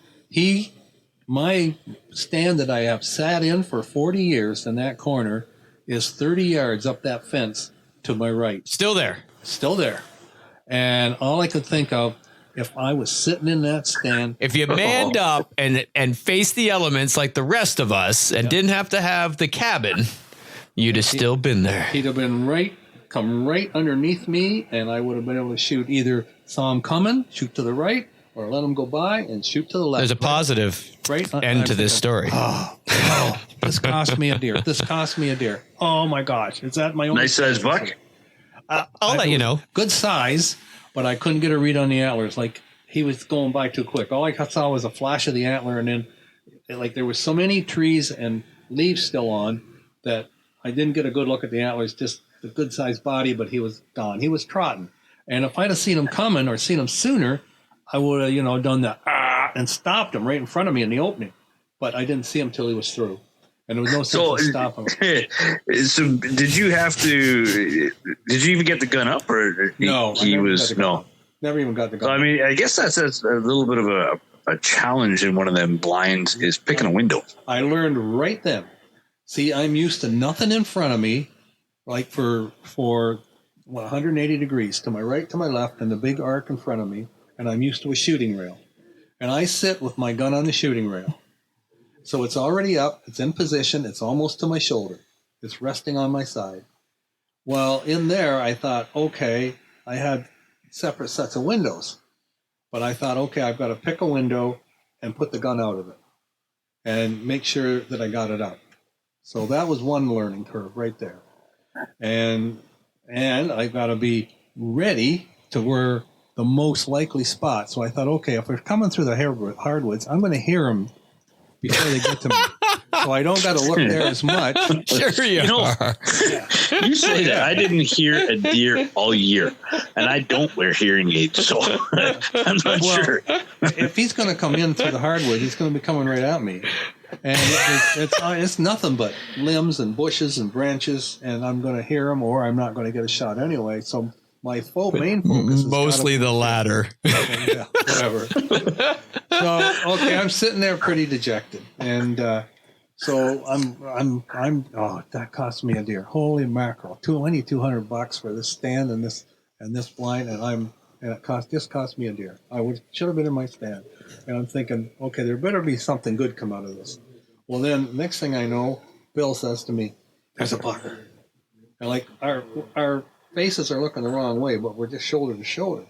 my stand that I have sat in for 40 years in that corner is 30 yards up that fence to my right. Still there. And all I could think of, if I was sitting in that stand, if you manned up and faced the elements like the rest of us and didn't have to have the cabin, you'd have still been there. He'd have been come right underneath me, and I would have been able to shoot either saw him coming, shoot to the right, or let him go by and shoot to the left. There's a positive end to this story. Oh, this cost me a deer. Oh my gosh. Is that my own nice size buck? I'll let you know. Good size, but I couldn't get a read on the antlers. Like, he was going by too quick. All I saw was a flash of the antler, and then like there was so many trees and leaves still on that I didn't get a good look at the antlers. Just the good sized body, but he was gone. He was trotting. And if I'd have seen him coming or seen him sooner, I would have, done the and stopped him right in front of me in the opening. But I didn't see him till he was through. And there was no sense in stopping him. So did you even get the gun up, or no? Never even got the gun. So, I mean, I guess that's a little bit of a challenge in one of them blinds is picking a window. I learned right then. See, I'm used to nothing in front of me, like for 180 degrees to my right, to my left, and the big arc in front of me, and I'm used to a shooting rail. And I sit with my gun on the shooting rail. So it's already up, it's in position, it's almost to my shoulder. It's resting on my side. Well, in there, I thought, okay, I had separate sets of windows. But I thought, okay, I've got to pick a window and put the gun out of it and make sure that I got it up. So that was one learning curve right there. And I've got to be ready to where the most likely spot. So I thought, okay, if they're coming through the hardwoods, I'm going to hear them before they get to me. So I don't got to look there as much. Sure you are. You say that. I didn't hear a deer all year, and I don't wear hearing aids, so I'm not sure. If he's going to come in through the hardwood, he's going to be coming right at me. And it's nothing but limbs and bushes and branches, and I'm going to hear him, or I'm not going to get a shot anyway. So my main focus is mostly the latter. Yeah, whatever. So okay, I'm sitting there pretty dejected, and so I'm. Oh, that cost me a deer. Holy mackerel! I need $200 for this stand and this blind, and it cost me a deer. Should have been in my stand, and I'm thinking, okay, there better be something good come out of this. Well, then next thing I know, Bill says to me, "There's a buck," and like our faces are looking the wrong way, but we're just shoulder to shoulder,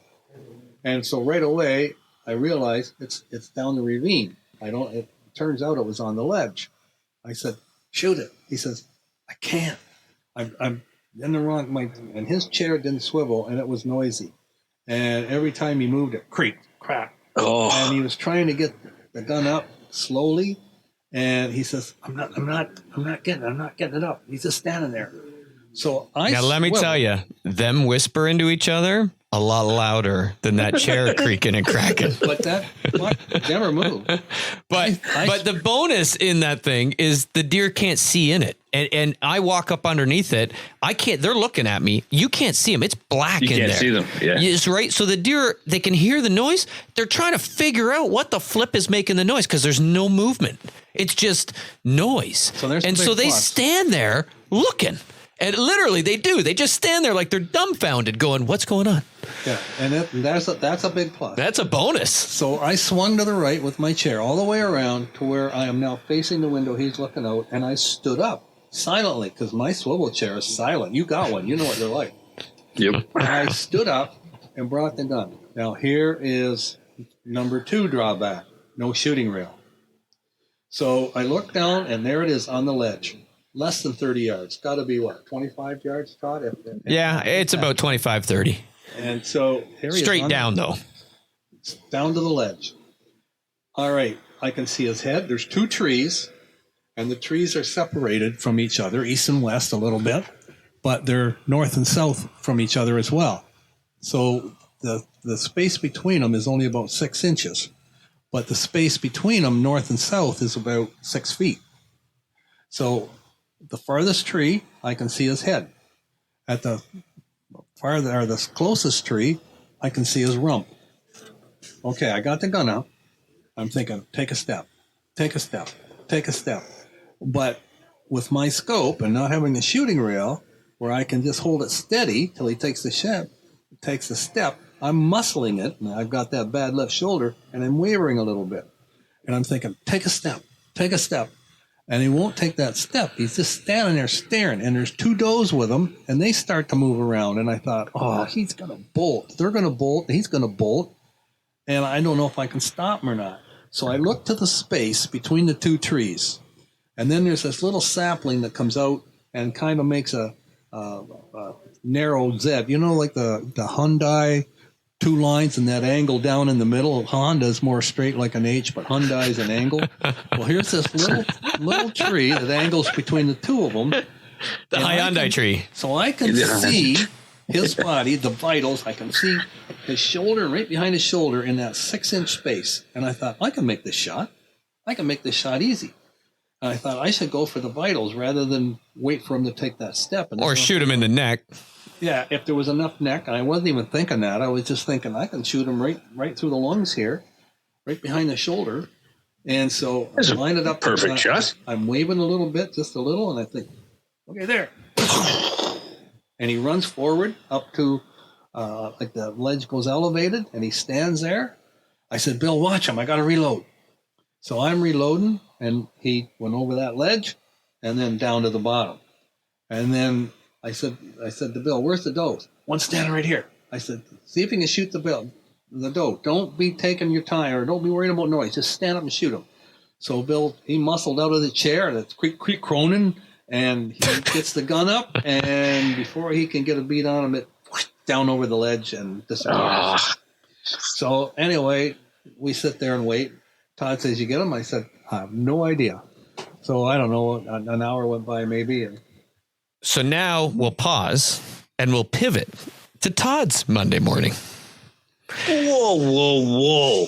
and so right away I realize it's down the ravine. It turns out it was on the ledge. I said, "Shoot it." He says, "I can't. I'm in the wrong." And his chair didn't swivel, and it was noisy. And every time he moved, it creaked, cracked. Oh. And he was trying to get the gun up slowly, and he says, "I'm not getting it up." He's just standing there. So now let me tell you, them whisper into each other a lot louder than that chair creaking and cracking. But that never moved. But the bonus in that thing is the deer can't see in it. And I walk up underneath it. I can't. They're looking at me. You can't see them. It's black in there. You can't see them. Yeah. It's right. So the deer, they can hear the noise. They're trying to figure out what the flip is making the noise because there's no movement. It's just noise. So they stand there looking. And literally, they do. They just stand there like they're dumbfounded, going, "What's going on?" Yeah, and that's a big plus. That's a bonus. So I swung to the right with my chair all the way around to where I am now facing the window. He's looking out, and I stood up silently because my swivel chair is silent. You got one. You know what they're like. Yep. And I stood up and brought the gun. Now here is number 2 drawback: no shooting rail. So I look down, and there it is on the ledge. Less than 30 yards. Got to be, 25 yards, Todd? Yeah, it's about 25, 30. And so here he is straight down, though. Down to the ledge. All right. I can see his head. There's 2 trees, and the trees are separated from each other, east and west a little bit, but they're north and south from each other as well. So the space between them is only about 6 inches, but the space between them, north and south, is about 6 feet. So the farthest tree, I can see his head. At the the closest tree, I can see his rump. Okay, I got the gun out. I'm thinking, take a step, take a step, take a step. But with my scope and not having a shooting rail where I can just hold it steady till he takes the step, I'm muscling it, and I've got that bad left shoulder, and I'm wavering a little bit. And I'm thinking, take a step, take a step. And he won't take that step. He's just standing there staring, and there's 2 does with him, and they start to move around. And I thought, oh, he's going to bolt. They're going to bolt. He's going to bolt. And I don't know if I can stop him or not. So I look to the space between the 2 trees. And then there's this little sapling that comes out and kind of makes a narrow Z. You know, like the Hyundai 2 lines and that angle down in the middle. Honda's more straight like an H, but Hyundai's an angle. Well, here's this little tree that angles between the 2 of them. The Hyundai tree. So I can see his body, the vitals. I can see his shoulder, right behind his shoulder in that 6-inch space. And I thought, I can make this shot. I can make this shot easy. And I thought I should go for the vitals rather than wait for him to take that step. Or shoot him in the neck. Yeah, if there was enough neck, and I wasn't even thinking that. I was just thinking I can shoot him right through the lungs here, right behind the shoulder. And so I line it up. Perfect shot. I'm waving a little bit, just a little, and I think, okay, there. And he runs forward up to, like the ledge goes elevated, and he stands there. I said, Bill, watch him. I got to reload. So I'm reloading, and he went over that ledge and then down to the bottom. And then I said to Bill, where's the doe? One standing right here. I said, see if you can shoot the doe. Don't be taking your time or don't be worried about noise. Just stand up and shoot him. So Bill, he muscled out of the chair. That's creak cronin, and he gets the gun up. And before he can get a beat on him, it down over the ledge and disappears. So anyway, we sit there and wait. Todd says, you get him? I said, I have no idea. So I don't know. An hour went by maybe, and so now we'll pause and we'll pivot to Todd's Monday morning. Whoa.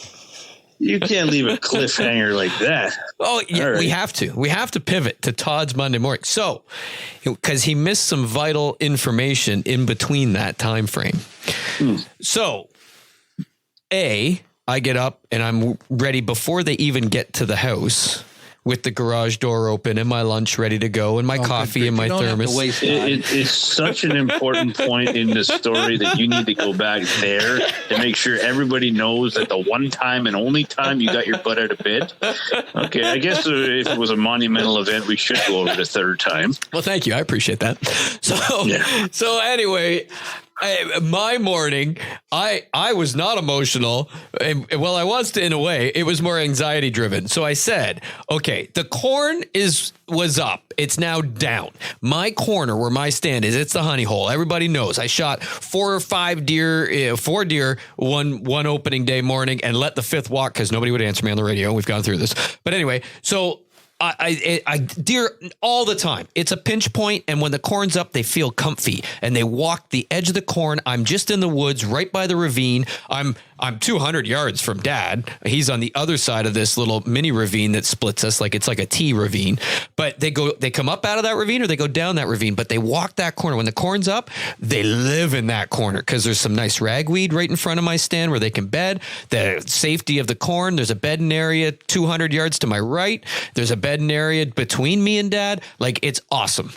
You can't leave a cliffhanger like that. Oh, yeah, right. We have to. We have to pivot to Todd's Monday morning. So, because he missed some vital information in between that time frame. So, I get up and I'm ready before they even get to the house, with the garage door open and my lunch ready to go and my coffee and my thermos. It's such an important point in the story that you need to go back there to make sure everybody knows that the one time and only time you got your butt out of bed. Okay, I guess if it was a monumental event, we should go over the 3rd time. Well, thank you. I appreciate that. So anyway, my morning, I was not emotional. Well, I was in a way. It was more anxiety driven. So I said, okay, the corn was up. It's now down. My corner where my stand is, it's the honey hole. Everybody knows. I shot 4 or 5 deer, 4 deer one opening day morning and let the 5th walk because nobody would answer me on the radio. We've gone through this. But anyway, so I deer all the time. It's a pinch point, and when the corn's up, they feel comfy, and they walk the edge of the corn. I'm just in the woods, right by the ravine. I'm 200 yards from Dad. He's on the other side of this little mini ravine that splits us, like it's like a T ravine. But they come up out of that ravine or they go down that ravine, but they walk that corner. When the corn's up, they live in that corner because there's some nice ragweed right in front of my stand where they can bed. The safety of the corn. There's a bedding area 200 yards to my right. There's a bedding area between me and Dad. Like, it's awesome.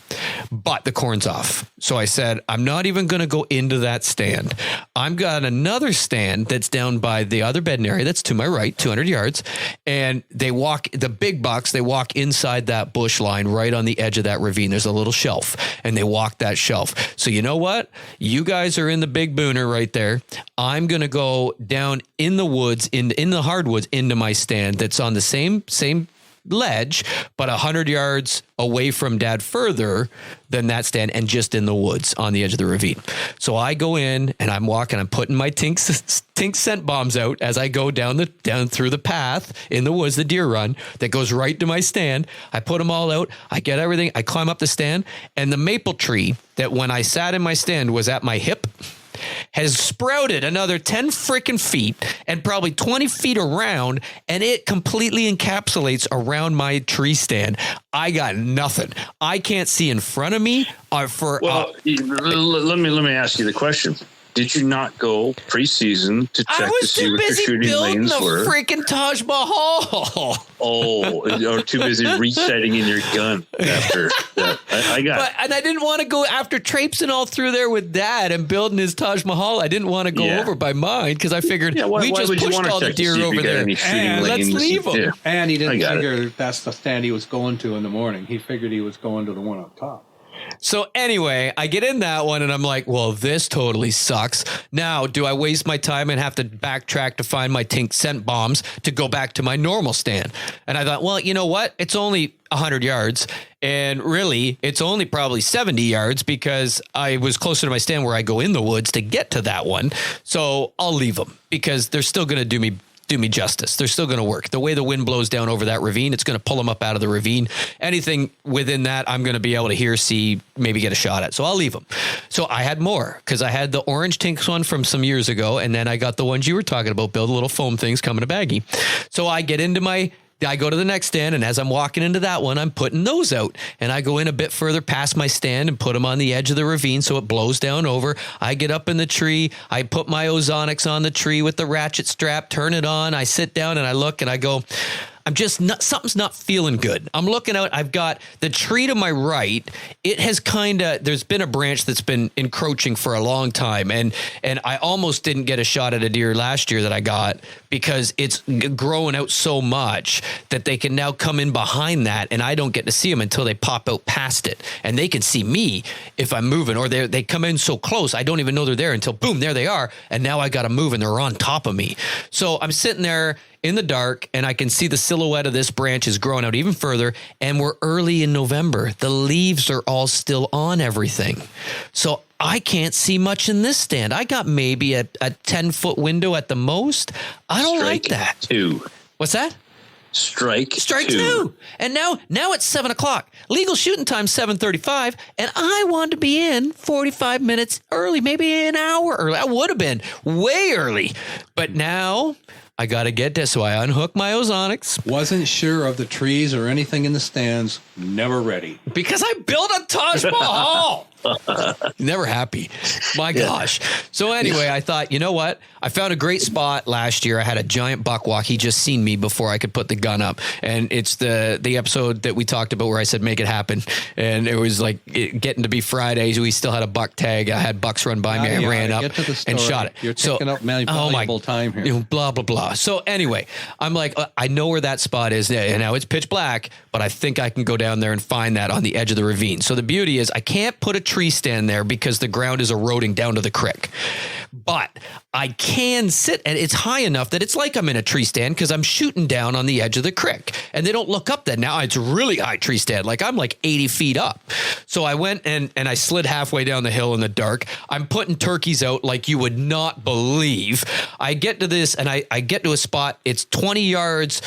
But the corn's off. So I said, I'm not even going to go into that stand. I've got another stand that's down by the other bedding area that's to my right, 200 yards. And they walk the big bucks. They walk inside that bush line right on the edge of that ravine. There's a little shelf and they walk that shelf. So you know what? You guys are in the big booner right there. I'm going to go down in the woods, in the hardwoods into my stand that's on the same ledge, but 100 yards away from Dad further than that stand and just in the woods on the edge of the ravine. So I go in and I'm walking, I'm putting my tink scent bombs out as I go down through the path in the woods, the deer run that goes right to my stand. I put them all out. I get everything. I climb up the stand, and the maple tree that when I sat in my stand was at my hip has sprouted another 10 freaking feet and probably 20 feet around, and it completely encapsulates around my tree stand. I got nothing. I can't see in front of me. Let me ask you the question. Did you not go preseason to check to see what your shooting lanes were? Freaking Taj Mahal. Or too busy resetting in your gun after that. And I didn't want to go after traipsing all through there with Dad and building his Taj Mahal. I didn't want to go over by mine because I figured we just pushed all the deer over there. And let's leave them. Yeah. And he didn't figure that's the stand he was going to in the morning. He figured he was going to the one up top. So anyway, I get in that one and I'm like, well, this totally sucks. Now, do I waste my time and have to backtrack to find my tink scent bombs to go back to my normal stand? And I thought, well, you know what? It's only 100 yards. And really, it's only probably 70 yards because I was closer to my stand where I go in the woods to get to that one. So I'll leave them because they're still going to do me justice. They're still going to work. The way the wind blows down over that ravine, it's going to pull them up out of the ravine. Anything within that, I'm going to be able to hear, see, maybe get a shot at. So I'll leave them. So I had more because I had the orange tinks one from some years ago. And then I got the ones you were talking about, Bill, the little foam things coming a baggie. So I go to the next stand, and as I'm walking into that one, I'm putting those out. And I go in a bit further past my stand and put them on the edge of the ravine so it blows down over. I get up in the tree. I put my ozonics on the tree with the ratchet strap, turn it on. I sit down and I look and I go, something's not feeling good. I'm looking out. I've got the tree to my right. It has there's been a branch that's been encroaching for a long time. And I almost didn't get a shot at a deer last year that I got because it's growing out so much that they can now come in behind that. And I don't get to see them until they pop out past it. And they can see me if I'm moving, or they come in so close. I don't even know they're there until boom, there they are. And now I got to move and they're on top of me. So I'm sitting there in the dark, and I can see the silhouette of this branch is growing out even further, and we're early in November. The leaves are all still on everything. So I can't see much in this stand. I got maybe a 10-foot window at the most. I don't like that. What's that? Strike two. And now it's 7 o'clock. Legal shooting time 7:35, and I wanted to be in 45 minutes early, maybe an hour early. I would have been way early, but now I got to get this. So I unhook my ozonics. Wasn't sure of the trees or anything in the stands. Never ready. Because I built a Taj Mahal. Never happy. My gosh. So anyway, I thought, you know what? I found a great spot last year. I had a giant buck walk. He just seen me before I could put the gun up. And it's the episode that we talked about where I said, make it happen. And it was like getting to be Fridays. We still had a buck tag. I had bucks run by me. I ran up and shot it. You're taking up valuable time here. Blah, blah, blah. So anyway, I'm like, I know where that spot is. And now it's pitch black, but I think I can go down there and find that on the edge of the ravine. So the beauty is I can't put a tree stand there because the ground is eroding down to the creek. But I can sit, and it's high enough that it's like I'm in a tree stand because I'm shooting down on the edge of the creek. And they don't look up then. Now it's really high tree stand. Like I'm like 80 feet up. So I went and I slid halfway down the hill in the dark. I'm putting turkeys out like you would not believe. I get to this and I get to a spot. It's 20 yards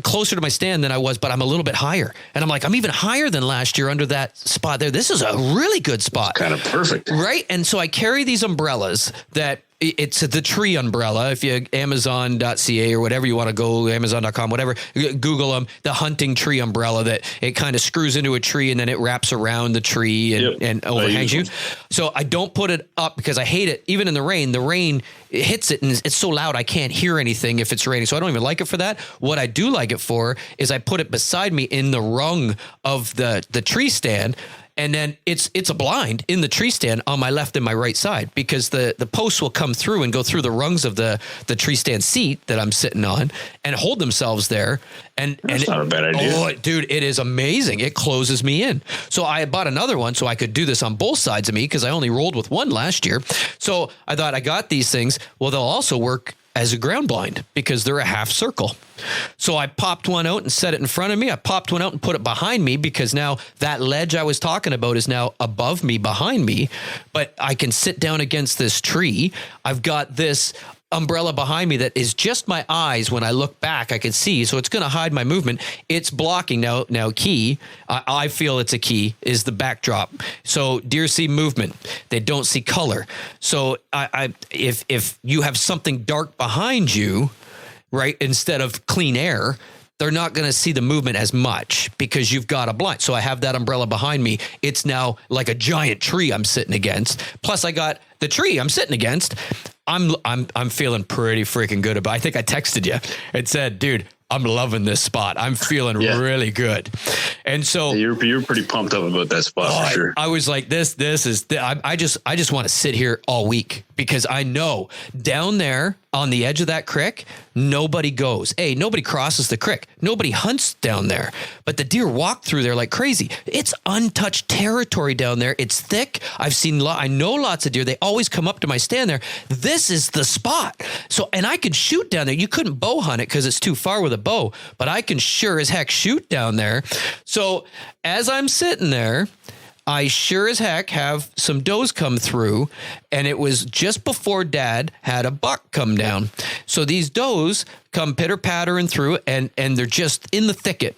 closer to my stand than I was, but I'm a little bit higher. And I'm like, I'm even higher than last year under that spot there. This is a really good spot. Kind of perfect. Right? And so I carry these umbrellas that it's the tree umbrella. If you Amazon.ca or whatever you want to go, Amazon.com, whatever, Google them, the hunting tree umbrella that it kind of screws into a tree and then it wraps around the tree and overhangs you. So I don't put it up because I hate it. Even in the rain hits it and it's so loud I can't hear anything if it's raining. So I don't even like it for that. What I do like it for is I put it beside me in the rung of the tree stand. And then it's a blind in the tree stand on my left and my right side because the posts will come through and go through the rungs of the tree stand seat that I'm sitting on and hold themselves there. That's not a bad idea. Oh, dude, it is amazing. It closes me in. So I bought another one so I could do this on both sides of me because I only rolled with one last year. So I thought I got these things. Well, they'll also work as a ground blind because they're a half circle. So I popped one out and set it in front of me. I popped one out and put it behind me because now that ledge I was talking about is now above me, behind me, but I can sit down against this tree. I've got this umbrella behind me that is just my eyes. When I look back, I can see, so it's going to hide my movement. It's blocking now. Key, I feel it's a key, is the backdrop. So deer see movement. They don't see color. So if you have something dark behind you, right, instead of clean air, they're not going to see the movement as much because you've got a blind. So I have that umbrella behind me. It's now like a giant tree I'm sitting against. Plus I got the tree I'm sitting against. I'm feeling pretty freaking good about it. I think I texted you and said, dude, I'm loving this spot. I'm feeling really good. And so you're pretty pumped up about that spot for sure. I was like, I just want to sit here all week because I know down there on the edge of that creek, nobody goes. Nobody crosses the creek. Nobody hunts down there, but the deer walk through there like crazy. It's untouched territory down there. It's thick. I know lots of deer. They always come up to my stand there. This is the spot. So, and I could shoot down there. You couldn't bow hunt it because it's too far with a bow, but I can sure as heck shoot down there. So as I'm sitting there, I sure as heck have some does come through, and it was just before Dad had a buck come down. So these does come pitter-pattering through, and they're just in the thicket.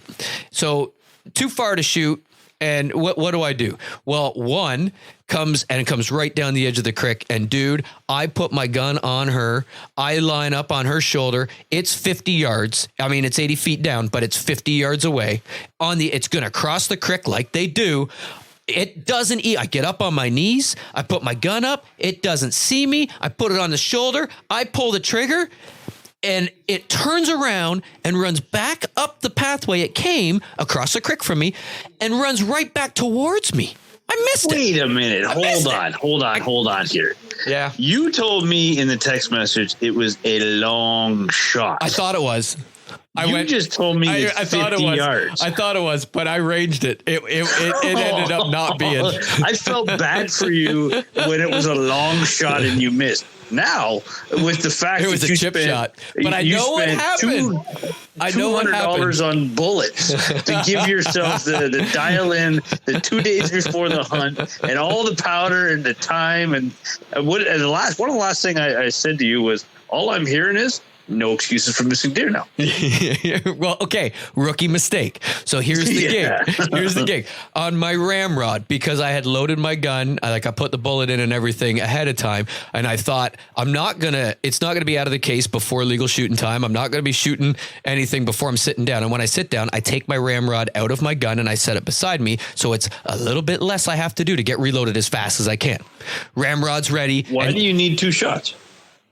So too far to shoot, and what do I do? Well, one comes right down the edge of the creek, and dude, I put my gun on her. I line up on her shoulder. It's 50 yards. I mean, it's 80 feet down, but it's 50 yards away. It's going to cross the creek like they do. It doesn't eat. I get up on my knees. I put my gun up. It doesn't see me. I put it on the shoulder. I pull the trigger, and it turns around and runs back up the pathway it came across the creek from me and runs right back towards me. I missed it. Wait a minute. Hold on here. Yeah. You told me in the text message it was a long shot. I thought it was. You just told me it's 50 yards. I thought it was, but I ranged it. It ended up not being. I felt bad for you when it was a long shot and you missed. Now, with the fact it was that a you chip spent, shot, but I know what happened. I know what happened. $200 on bullets to give yourself the dial in the 2 days before the hunt and all the powder and the time and one of the last thing I said to you was, all I'm hearing is no excuses for missing deer now. Well, okay, rookie mistake. So here's the gig. Here's the gig. On my ramrod, because I had loaded my gun, I put the bullet in and everything ahead of time, and I thought it's not gonna be out of the case before legal shooting time. I'm not gonna be shooting anything before I'm sitting down. And when I sit down, I take my ramrod out of my gun and I set it beside me, so it's a little bit less I have to do to get reloaded as fast as I can. Ramrod's ready. Why do you need two shots?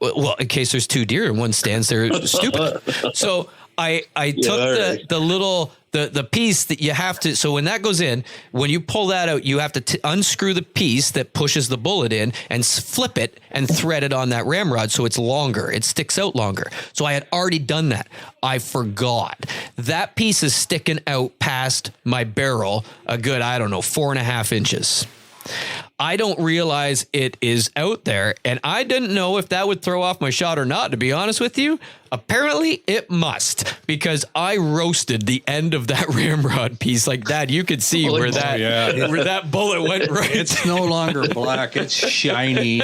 Well, in case there's two deer and one stands there stupid. So I took the piece that you have to. So when that goes in, when you pull that out, you have to unscrew the piece that pushes the bullet in and flip it and thread it on that ramrod so it's longer. It sticks out longer. So I had already done that. I forgot. That piece is sticking out past my barrel a good, 4.5 inches. I don't realize it is out there, and I didn't know if that would throw off my shot or not, to be honest with you. Apparently it must, because I roasted the end of that ramrod piece like that. You could see where that bullet went right. It's no longer black. It's shiny.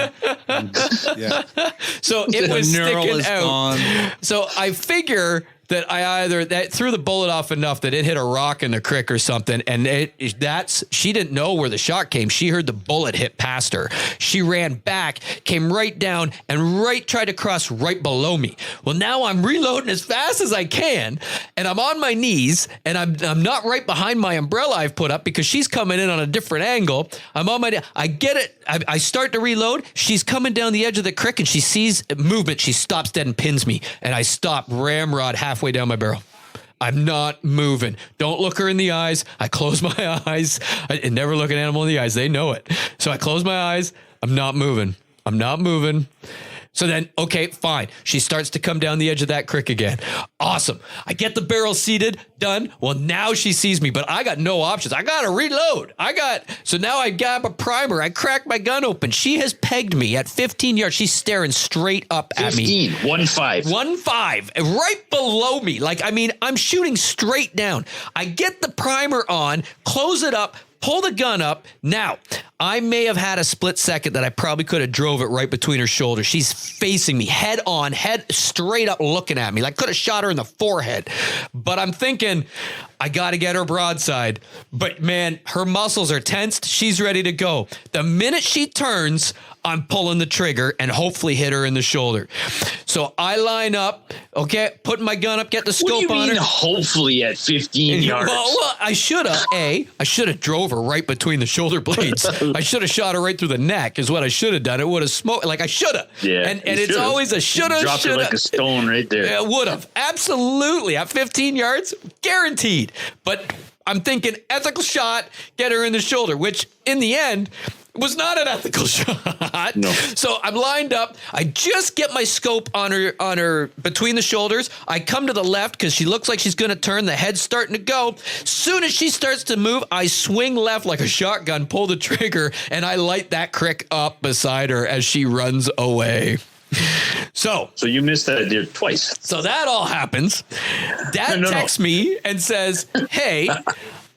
So it was sticking out. Gone. So I figure that I threw the bullet off enough that it hit a rock in the creek or something, and she didn't know where the shot came. She heard the bullet hit past her. She ran back, came right down, and tried to cross right below me. Well, now I'm reloading as fast as I can, and I'm on my knees, and I'm not right behind my umbrella I've put up because she's coming in on a different angle. I'm on my. I get it. I start to reload. She's coming down the edge of the creek, and she sees movement. She stops dead and pins me, and I stop ramrod halfway down my barrel. I'm not moving. Don't look her in the eyes. I close my eyes. I never look an animal in the eyes. They know it. So I close my eyes. I'm not moving. So then, okay, fine. She starts to come down the edge of that creek again. Awesome. I get the barrel seated, done. Well, now she sees me, but I got no options. I got to reload. So now I grab a primer. I crack my gun open. She has pegged me at 15 yards. She's staring straight up at me. 1-5. 1-5, right below me. Like, I mean, I'm shooting straight down. I get the primer on, close it up, pull the gun up. Now, I may have had a split second that I probably could have drove it right between her shoulders. She's facing me head on, head straight up looking at me. Like, could have shot her in the forehead. But I'm thinking, I got to get her broadside. But man, her muscles are tensed. She's ready to go. The minute she turns, I'm pulling the trigger and hopefully hit her in the shoulder. So I line up, okay, putting my gun up, get the scope on her. Hopefully at 15 yards? Well, I should have drove her right between the shoulder blades. I should have shot her right through the neck is what I should have done. It would have smoked, like I should have. Yeah. And it's always a shoulda, dropped her like a stone right there. It would have. Absolutely. At 15 yards, guaranteed. But I'm thinking ethical shot, get her in the shoulder, which in the end was not an ethical shot. No. So I'm lined up. I just get my scope on her between the shoulders. I come to the left because she looks like she's going to turn. The head's starting to go. Soon as she starts to move, I swing left like a shotgun, pull the trigger, and I light that crick up beside her as she runs away. So you missed that deer twice. So that all happens. Dad texts me and says, hey,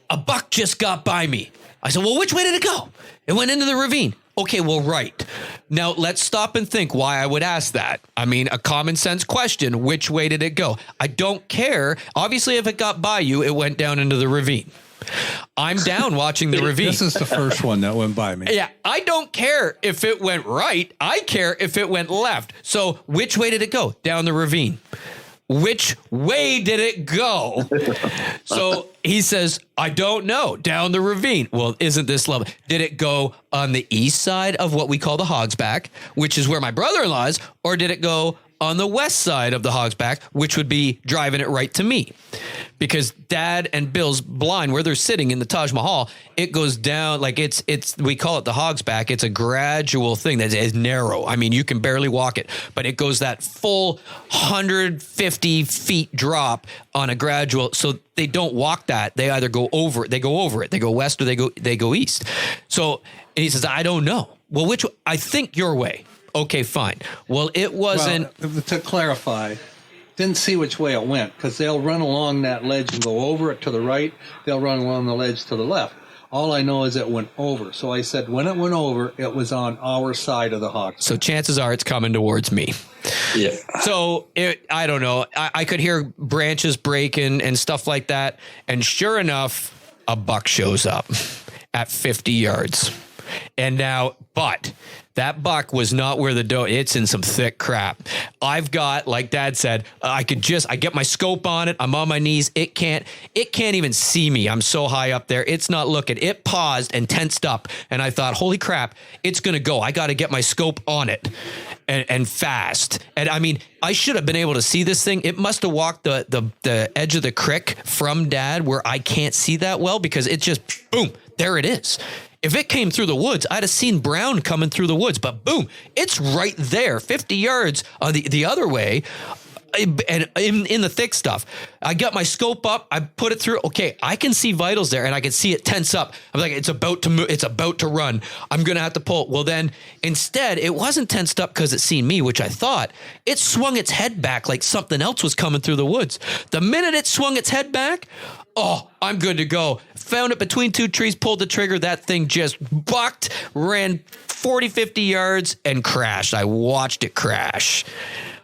a buck just got by me. I said, well, which way did it go? It went into the ravine. Okay, well, right. Now, let's stop and think why I would ask that. I mean, a common sense question, which way did it go? I don't care. Obviously, if it got by you, it went down into the ravine. I'm down watching the ravine. This is the first one that went by me. Yeah, I don't care if it went right. I care if it went left. So which way did it go? Down the ravine. Which way did it go? So he says, I don't know. Down the ravine. Well, isn't this lovely? Did it go on the east side of what we call the Hog's Back, which is where my brother-in-law is, or did it go on the west side of the Hog's Back, which would be driving it right to me? Because Dad and Bill's blind, where they're sitting in the Taj Mahal, it goes down like it's we call it the Hog's Back. It's a gradual thing that is narrow. I mean, you can barely walk it, but it goes that full 150 feet drop on a gradual. So they don't walk that. They either go over it. They go over it. They go west or they go east. So, and he says, I don't know. Well, which I think your way. Okay, fine. Well, it wasn't. Well, to clarify, didn't see which way it went because they'll run along that ledge and go over it to the right. They'll run along the ledge to the left. All I know is it went over. So I said when it went over, it was on our side of the hog. So chances are it's coming towards me. Yeah. So I don't know. I could hear branches breaking and stuff like that. And sure enough, a buck shows up at 50 yards. And now, but that buck was not where it's in some thick crap. I've got, like Dad said, I get my scope on it. I'm on my knees. It can't even see me. I'm so high up there. It's not looking. It paused and tensed up. And I thought, holy crap, it's going to go. I got to get my scope on it and fast. And I mean, I should have been able to see this thing. It must have walked the edge of the creek from Dad where I can't see that well because it just, boom, there it is. If it came through the woods, I'd have seen brown coming through the woods, but boom, it's right there, 50 yards on the other way, and in the thick stuff. I got my scope up, I put it through. Okay, I can see vitals there, and I can see it tense up. I'm like, it's about to move, it's about to run. I'm going to have to pull. Well, then, instead, it wasn't tensed up because it seen me, which I thought. It swung its head back like something else was coming through the woods. The minute it swung its head back, oh, I'm good to go. Found it between two trees, pulled the trigger. That thing just bucked, ran 40, 50 yards, and crashed. I watched it crash.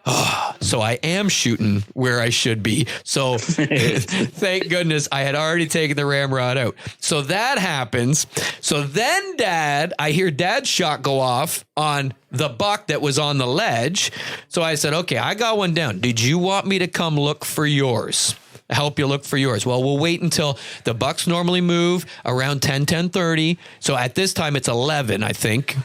Oh, so I am shooting where I should be. So thank goodness I had already taken the ramrod out. So that happens. So then I hear Dad's shot go off on the buck that was on the ledge. So I said, okay, I got one down. Did you want me to come look for yours? Help you look for yours. Well, we'll wait until the bucks normally move around 10:30. So at this time, it's 11, I think,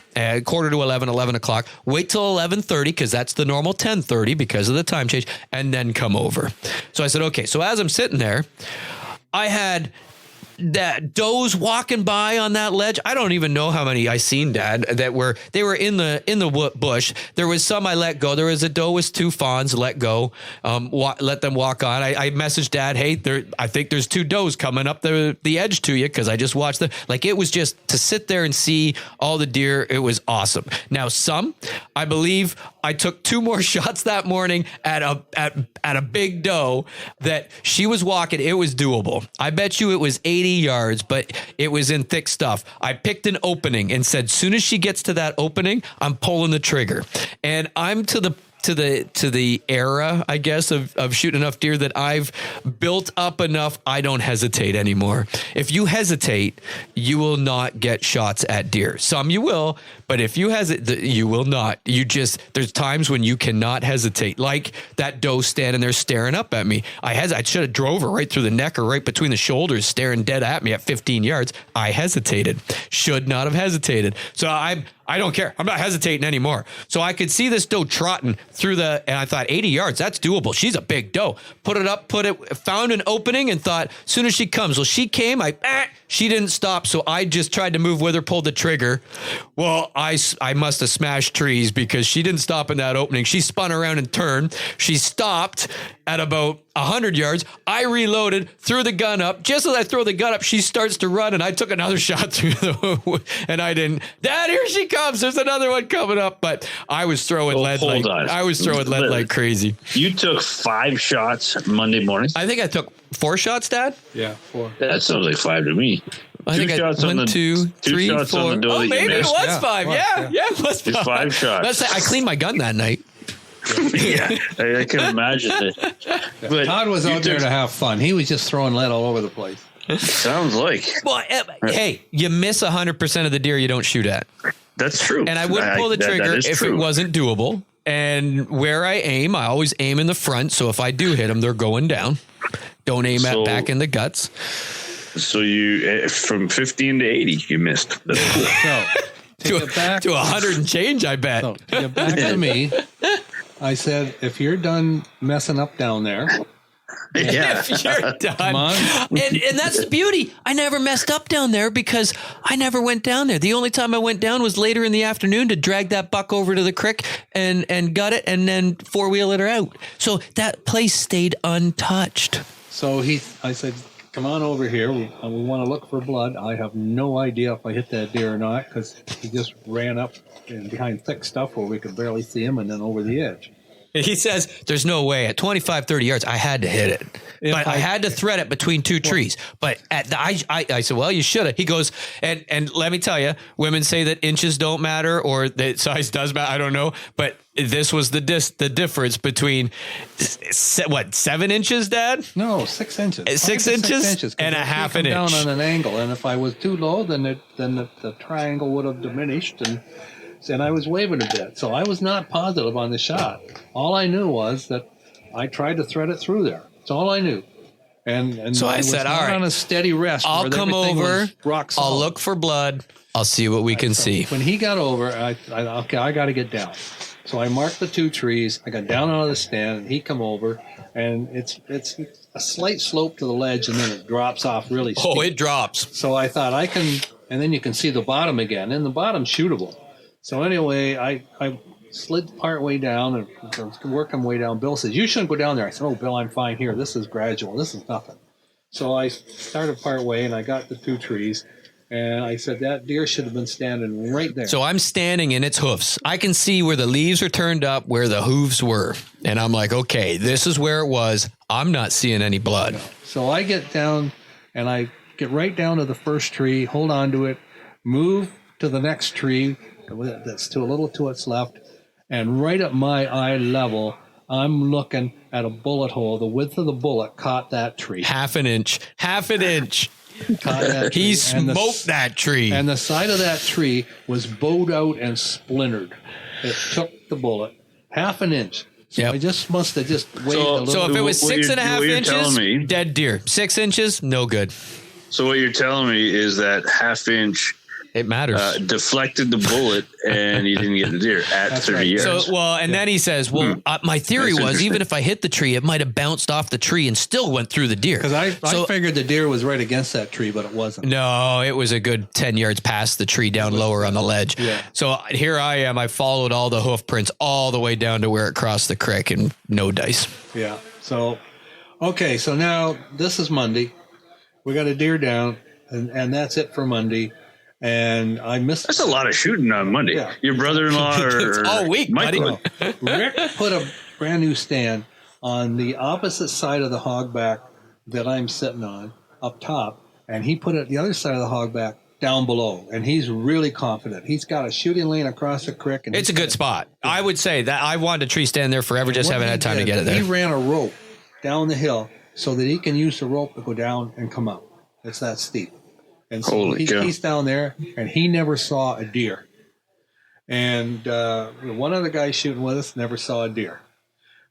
quarter to 11 o'clock. Wait till 11:30 because that's the normal 10:30 because of the time change, and then come over. So I said, okay. So as I'm sitting there, I had that does walking by on that ledge. I don't even know how many I seen, Dad, that were in the bush. There was some I let go. There was a doe with 2 fawns, let go, let them walk on. I messaged Dad, hey, I think there's 2 does coming up the edge to you, because I just watched them. Like, it was just to sit there and see all the deer. It was awesome. Now, I believe I took 2 more shots that morning at a big doe that she was walking. It was doable. I bet you it was 80 yards, but it was in thick stuff. I picked an opening and said, soon as she gets to that opening, I'm pulling the trigger. And I'm to the era, I guess, of shooting enough deer that I've built up enough. I don't hesitate anymore. If you hesitate, you will not get shots at deer. Some you will, but if you hesitate, you will not. There's times when you cannot hesitate. Like that doe standing there staring up at me. I should have drove her right through the neck or right between the shoulders, staring dead at me at 15 yards. I hesitated. Should not have hesitated. So I don't care. I'm not hesitating anymore. So I could see this doe trotting through and I thought 80 yards, that's doable. She's a big doe. Put it up, found an opening and thought, as soon as she comes, well, she came, she didn't stop. So I just tried to move with her, pulled the trigger. Well, I must have smashed trees because she didn't stop in that opening. She spun around and turned. She stopped at about 100 yards. I reloaded, threw the gun up. Just as I throw the gun up, she starts to run, and I took another shot through and I didn't. Dad, here she comes. There's another one coming up. But I was throwing lead like crazy. You took 5 shots Monday morning? I think I took 4 shots, Dad. Yeah, 4. That sounds like 5 to me. I think shots I on went the 2, 3, 4. Oh, maybe it was 5. Yeah, it was 5. 5 shots. Let's say I cleaned my gun that night. Yeah, I can imagine it. But Todd was out there to have fun. He was just throwing lead all over the place. Sounds like. Well, hey, you miss 100% of the deer you don't shoot at. That's true. And I wouldn't pull the trigger if true. it wasn't doable. And where I aim, I always aim in the front. So if I do hit them, they're going down. Don't aim at back in the guts. So you, from 15 to 80, you missed. That's cool. to 100 and change, I bet. So, to get back to me, I said, if you're done messing up down there, if you're done. Come on. And that's the beauty. I never messed up down there because I never went down there. The only time I went down was later in the afternoon to drag that buck over to the creek and gut it and then 4-wheel it out. So that place stayed untouched. So I said, come on over here. We want to look for blood. I have no idea if I hit that deer or not because he just ran up and behind thick stuff where we could barely see him and then over the edge. He says, there's no way. At 25, 30 yards, I had to hit it. But I had to thread it between 2 trees. But I said, well, you should have. He goes, and let me tell you, women say that inches don't matter or that size does matter. I don't know. But this was the difference between, 7 inches, Dad? No, 6 inches. 6 inches and a half an inch. Down on an angle. And if I was too low, then the triangle would have diminished and I was waving a bit. So I was not positive on the shot. All I knew was that I tried to thread it through there. That's all I knew. And so I said, all right, on a steady rest. I'll come over. I'll look for blood. I'll see what we can see. When he got over, I got to get down. So I marked the 2 trees. I got down out of the stand, and he come over, and it's a slight slope to the ledge, and then it drops off really steep. Oh, it drops. So I thought I can, and then you can see the bottom again, and the bottom's shootable. So anyway, I slid part way down and was working way down. Bill says, you shouldn't go down there. I said, oh, Bill, I'm fine here. This is gradual. This is nothing. So I started part way, and I got the 2 trees. And I said, that deer should have been standing right there. So I'm standing in its hoofs. I can see where the leaves are turned up, where the hooves were. And I'm like, okay, this is where it was. I'm not seeing any blood. No. So I get down, and I get right down to the first tree, hold on to it, move to the next tree that's a little to its left, and right at my eye level, I'm looking at a bullet hole. The width of the bullet caught that tree. Half an inch. He smoked that tree. And the side of that tree was bowed out and splintered. It took the bullet. Half an inch. So I just must have just waved a little. So if it was 6.5 inches, dead deer. 6 inches, no good. So what you're telling me is that half inch It matters. Deflected the bullet, and you didn't get the deer at 30 yards. So, then he says, my theory was even if I hit the tree, it might have bounced off the tree and still went through the deer. Because I figured the deer was right against that tree, but it wasn't. No, it was a good 10 yards past the tree down lower on the ledge. Yeah. So here I am. I followed all the hoof prints all the way down to where it crossed the creek and no dice. Yeah. So, okay. So now this is Monday. We got a deer down, and that's it for Monday. And I missed. That's a lot of shooting on Monday. Yeah. Your brother-in-law or all week, Michael. buddy. Rick put a brand new stand on the opposite side of the hogback that I'm sitting on up top, and he put it at the other side of the hogback down below. And he's really confident. He's got a shooting lane across the creek. And it's a good spot. I would say that I wanted a tree stand there forever, just haven't had time to get it there. He ran a rope down the hill so that he can use the rope to go down and come up. It's that steep. And so he's down there, and he never saw a deer. And one of the guys shooting with us never saw a deer.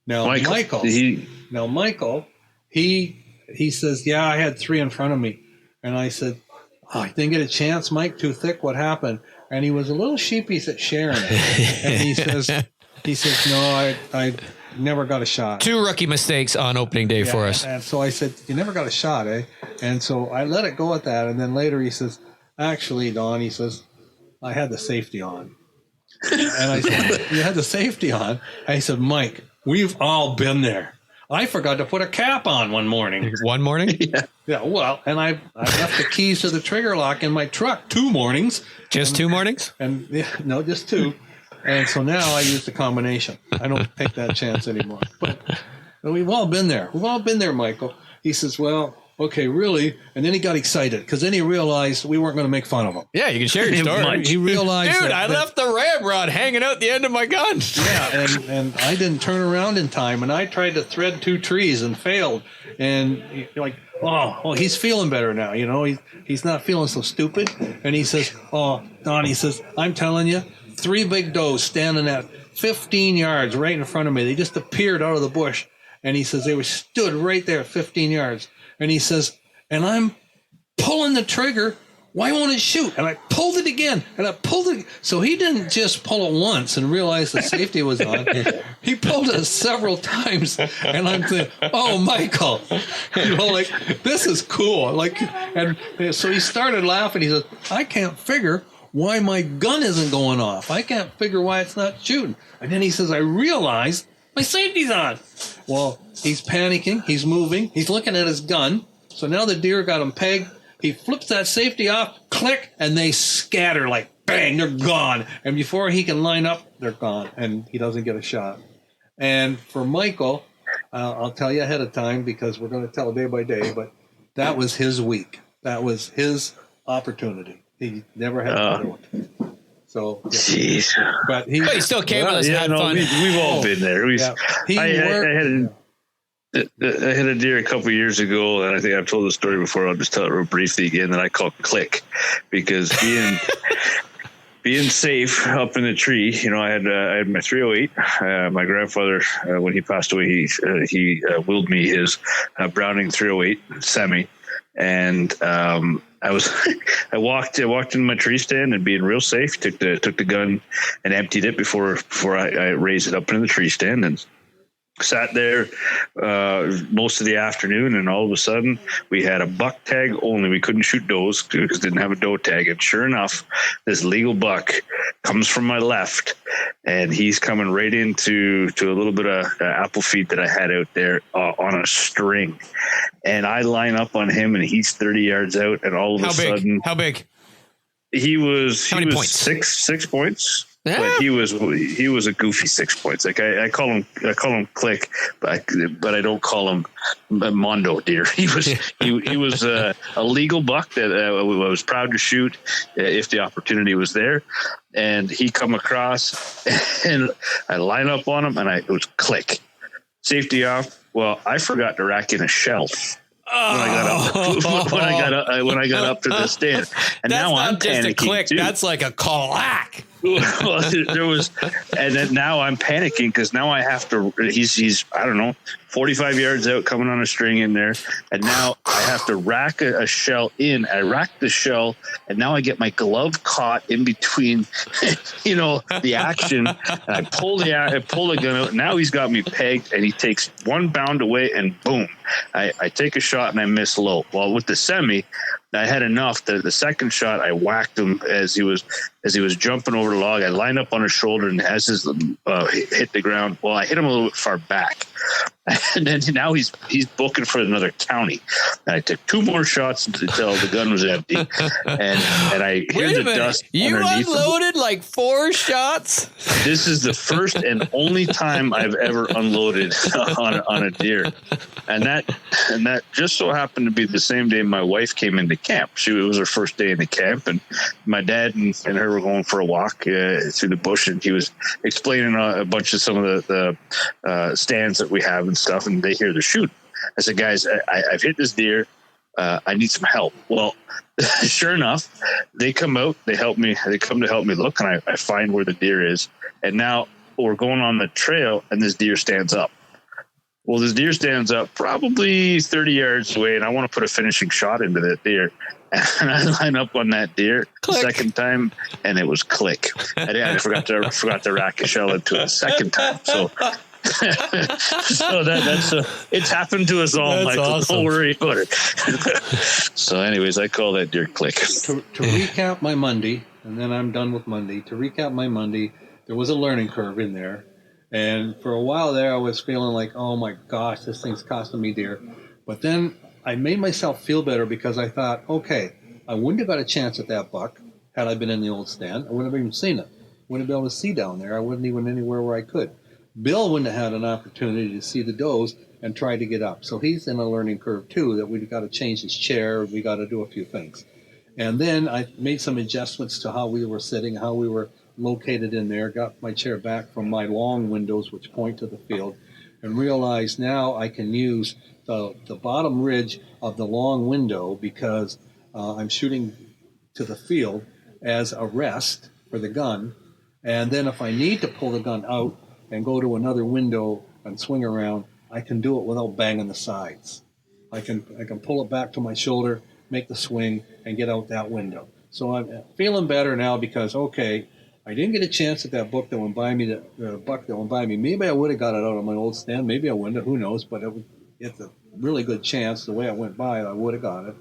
Now, Michael, he says, yeah, I had 3 in front of me. And I said, I didn't get a chance, Mike, too thick. What happened? And he was a little sheepish at sharing it. And he says, no, I never got a shot. 2 rookie mistakes on opening day for us. And so I said, you never got a shot, eh? And so I let it go at that. And then later he says, actually, Don, he says, I had the safety on. And I said, you had the safety on? I said, Mike, we've all been there. I forgot to put a cap on one morning. One morning? Yeah, well, and I left the keys to the trigger lock in my truck 2 mornings. Just 2 mornings? And no, just 2. And so now I use the combination. I don't take that chance anymore. But we've all been there. We've all been there, Michael. He says, well, okay, really? And then he got excited because then he realized we weren't going to make fun of him. Yeah, you can share your story. He realized dude, I left the ramrod hanging out the end of my gun. Yeah, and I didn't turn around in time, and I tried to thread 2 trees and failed. And you're like, oh, he's feeling better now. You know, he's not feeling so stupid. And he says, oh, Don, he says, I'm telling you, 3 big does standing at 15 yards right in front of me. They just appeared out of the bush. And he says, they were stood right there at 15 yards. And he says, and I'm pulling the trigger. Why won't it shoot? And I pulled it again. And I pulled it. So he didn't just pull it once and realize the safety was on. He pulled it several times. And I'm thinking, oh, Michael, you know, like, this is cool. Like, and so he started laughing. He says, I can't figure why my gun isn't going off. I can't figure why it's not shooting. And then he says, I realized my safety's on. Well, he's panicking. He's moving. He's looking at his gun. So now the deer got him pegged. He flips that safety off, click, and they scatter like bang, they're gone. And before he can line up, they're gone. And he doesn't get a shot. And for Michael, I'll tell you ahead of time because we're going to tell day by day, but that was his week. That was his opportunity. He never had another one. So, yeah. Jeez. But he still came with us and had fun. We've all been there. I had a deer a couple of years ago, and I think I've told the story before. I'll just tell it real briefly again. That I call Click because being safe up in the tree. You know, I had my 308. My grandfather, when he passed away, he willed me his Browning 308 semi. And I walked in my tree stand and being real safe, took the gun and emptied it before I raised it up into the tree stand and sat there most of the afternoon. And all of a sudden we had a buck tag only. We couldn't shoot does because didn't have a doe tag. And sure enough, this legal buck comes from my left, and he's coming right into a little bit of apple feed that I had out there on a string. And I line up on him, and he's 30 yards out. And all of a sudden, how big? He was points? 6 points. Yeah. But he was a goofy 6 points. Like I call him Click, but I don't call him Mondo Deer. He was a legal buck that I was proud to shoot if the opportunity was there. And he come across, and I line up on him, and it was Click, safety off. Well, I forgot to rack in a shell. When I got up to the stand, and that's now I'm just panicking a click. too. That's like a clack. Well, there was, and then now I'm panicking because now I have to. He's I don't know 45 yards out, coming on a string in there. And now I have to rack a shell in. I rack the shell, and now I get my glove caught in between, the action. And I pull the gun out. Now he's got me pegged, and he takes one bound away, and boom, I take a shot and I miss low. Well, with the semi, I had enough that the second shot I whacked him as he was jumping over the log. I lined up on his shoulder, and as his hit the ground, well, I hit him a little bit far back, and then now he's booking for another county. And I took 2 more shots until the gun was empty, and I hear the dust. You unloaded him. like 4 shots. This is the first and only time I've ever unloaded on a deer, and that just so happened to be the same day my wife came into camp. It was her first day in the camp, and my dad and her were going for a walk through the bush, and he was explaining a bunch of some of the stands that we have and stuff, and they hear the shoot. I said, guys, I've hit this deer. I need some help. Well, sure enough, they come out, they help me. They come to help me look, and I find where the deer is. And now we're going on the trail, and this deer stands up. Well, this deer stands up probably 30 yards away, and I want to put a finishing shot into that deer. And I line up on that deer the second time, and it was click. I forgot to rack a shell into it a second time. So that's it's happened to us all, that's Michael. Awesome. Don't worry about it. So, anyways, I call that deer click. To recap my Monday, and then I'm done with Monday. To recap my Monday, there was a learning curve in there. And for a while there, I was feeling like, oh my gosh, this thing's costing me dear. But then I made myself feel better because I thought, okay, I wouldn't have got a chance at that buck had I been in the old stand. I wouldn't have even seen it. Wouldn't have been able to see down there. I wouldn't even anywhere where I could. Bill wouldn't have had an opportunity to see the does and try to get up. So he's in a learning curve too, that we've got to change his chair. We got to do a few things. And then I made some adjustments to how we were sitting, how we were located in there, got my chair back from my long windows, which point to the field, and realized now I can use the bottom ridge of the long window because I'm shooting to the field as a rest for the gun. And then if I need to pull the gun out and go to another window and swing around, I can do it without banging the sides. I can pull it back to my shoulder, make the swing, and get out that window. So I'm feeling better now because, okay, I didn't get a chance at that buck that went by me. The buck that went by me. Maybe I would have got it out of my old stand. Maybe I wouldn't have. Who knows? But it's a really good chance. The way I went by, I would have got it.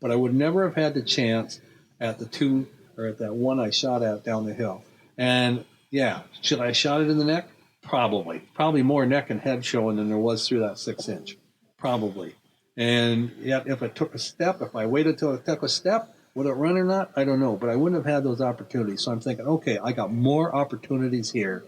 But I would never have had the chance at the 2 or at that one I shot at down the hill. And yeah, should I have shot it in the neck? Probably more neck and head showing than there was through that 6-inch. Probably. And yet, if I took a step, if I waited till it took a step, would it run or not? I don't know, but I wouldn't have had those opportunities. So I'm thinking, okay, I got more opportunities here.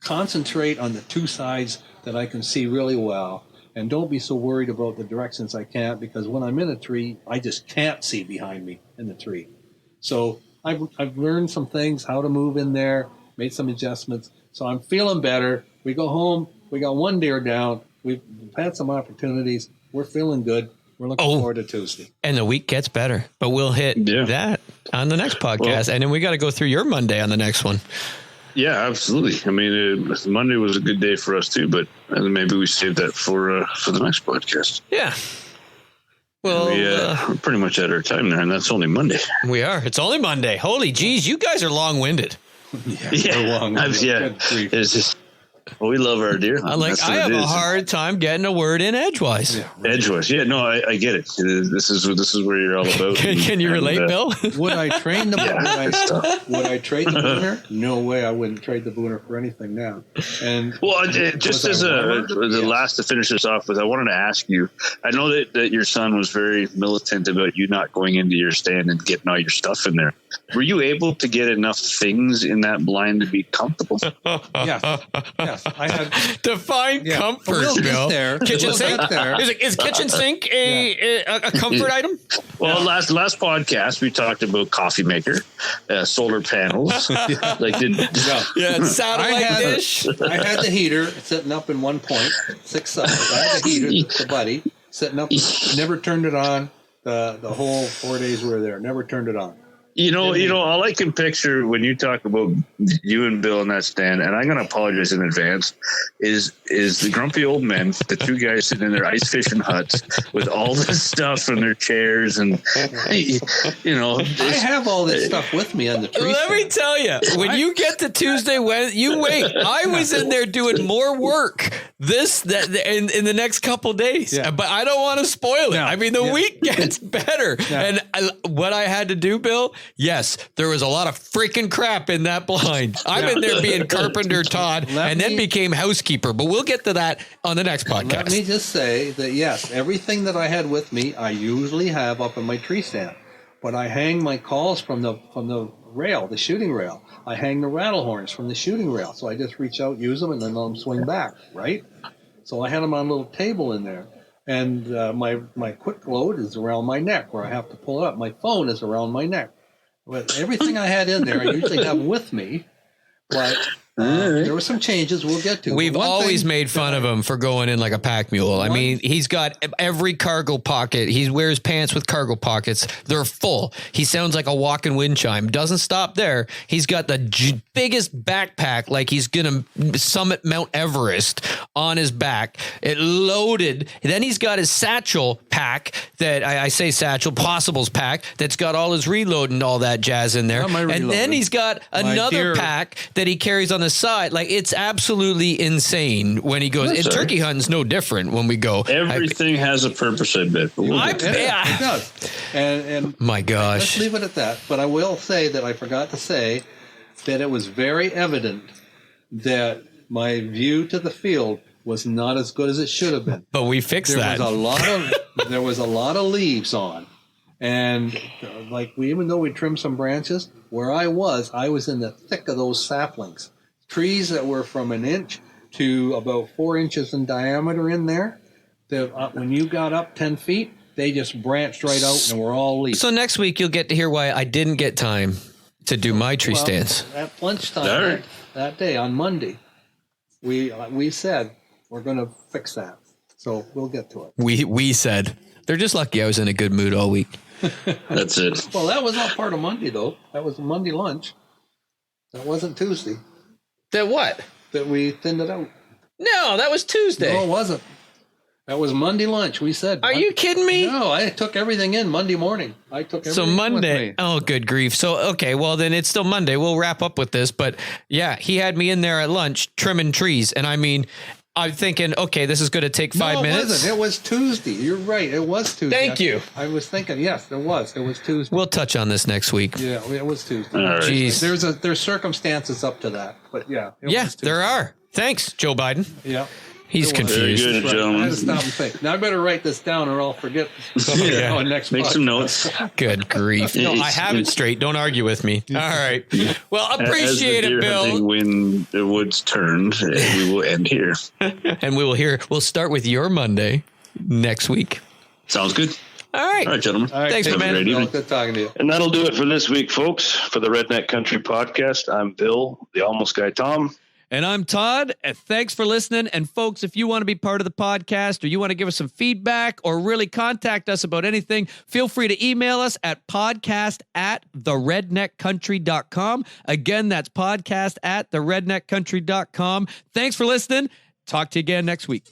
Concentrate on the 2 sides that I can see really well, and don't be so worried about the directions I can't, because when I'm in a tree, I just can't see behind me in the tree. So I've learned some things, how to move in there, made some adjustments. So I'm feeling better. We go home. We got 1 deer down. We've had some opportunities. We're feeling good. We're looking forward to Tuesday. And the week gets better, but we'll hit that on the next podcast. And then we got to go through your Monday on the next one. Yeah, absolutely. I mean, Monday was a good day for us too, but maybe we saved that for the next podcast. Yeah. Well, we're pretty much at our time there, and that's only Monday. We are. It's only Monday. Holy geez, you guys are long-winded. Yeah. Long-winded. It's just... Well, we love our deer. I have a hard time getting a word in edgewise. Yeah, right. Edgewise. Yeah, no, I get it. This is where you're all about. Can you relate, Bill? Would I trade the Would I trade the booner? No way. I wouldn't trade the booner for anything now. And just as the last to finish this off with, I wanted to ask you. I know that your son was very militant about you not going into your stand and getting all your stuff in there. Were you able to get enough things in that blind to be comfortable? Yes. I had define comfort, Bill. Kitchen sink. Is kitchen sink a comfort item? Well, last podcast we talked about coffee maker, solar panels, satellite dish. I had the heater sitting up in one point, 6 sides. I had the heater, the buddy, sitting up. Never turned it on. The whole 4 days we were there. Never turned it on. All I can picture when you talk about you and Bill in that stand, and I'm going to apologize in advance, is the grumpy old men, the two guys sitting in their ice fishing huts with all this stuff in their chairs, and I have all this stuff with me on the tree. Let me tell you, when you get to Tuesday, you wait. I was in there doing more work in the next couple days, but I don't want to spoil it. I mean, the week gets better, and what I had to do, Bill. Yes, there was a lot of freaking crap in that blind. I'm in there being carpenter, Todd, and then became housekeeper. But we'll get to that on the next podcast. Let me just say that, yes, everything that I had with me, I usually have up in my tree stand. But I hang my calls from the rail, the shooting rail. I hang the rattle horns from the shooting rail. So I just reach out, use them, and then let them swing back, right? So I had them on a little table in there. And my quick load is around my neck where I have to pull it up. My phone is around my neck. But everything I had in there, I usually have with me. But there were some changes we'll get to. We've always made fun of him for going in like a pack mule. I mean, he's got every cargo pocket. He wears pants with cargo pockets. They're full. He sounds like a walking wind chime. Doesn't stop there. He's got the biggest backpack, like he's going to summit Mount Everest on his back. It loaded. Then he's got his satchel pack that I say satchel, possibles pack that's got all his reload and all that jazz in there. And then he's got another pack that he carries on the side. Like, it's absolutely insane when he goes. And turkey hunting's no different when we go. Everything has a purpose, I bet. It does. And my gosh. Let's leave it at that. But I will say that I forgot to say that it was very evident that my view to the field was not as good as it should have been. But we fixed that. There was a lot of leaves on. And even though we trimmed some branches, where I was in the thick of those saplings. Trees that were from an inch to about 4 inches in diameter in there. When you got up 10 feet, they just branched right out and were all leaves. So next week you'll get to hear why I didn't get time to do my tree stands. At lunchtime that day on Monday, we said we're going to fix that. So we'll get to it. We said. They're just lucky I was in a good mood all week. That's it. Well, that was not part of Monday, though. That was Monday lunch. That wasn't Tuesday. That what? That we thinned it out. No, that was Tuesday. No, it wasn't. That was Monday lunch. We said. Are you kidding me? No, I took everything in Monday morning. I took everything. So Monday. Oh, good grief. So, okay, well, then it's still Monday. We'll wrap up with this. But yeah, he had me in there at lunch trimming trees. And I mean, I'm thinking, okay, this is going to take 5 minutes. It wasn't. It was Tuesday. You're right. It was Tuesday. Thank you. I was thinking, yes, it was. It was Tuesday. We'll touch on this next week. Yeah, it was Tuesday. All right. Jeez. There's circumstances up to that, but yeah. It was Tuesday. There are. Thanks, Joe Biden. Yeah. He's confused. Very good, gentlemen. I had to stop and think. Now I better write this down or I'll forget. Next Make some notes. Good grief. No, I have it straight. Don't argue with me. All right. Well, appreciate it, Bill. When the woods turned, we will end here. And we'll start with your Monday next week. Sounds good. All right, gentlemen. All right, thanks, man. Good talking to you. And that'll do it for this week, folks. For the Redneck Country Podcast, I'm Bill, the almost guy Tom. And I'm Todd. And thanks for listening. And folks, if you want to be part of the podcast or you want to give us some feedback or really contact us about anything, feel free to email us at podcast@theredneckcountry.com. Again, that's podcast@theredneckcountry.com. Thanks for listening. Talk to you again next week.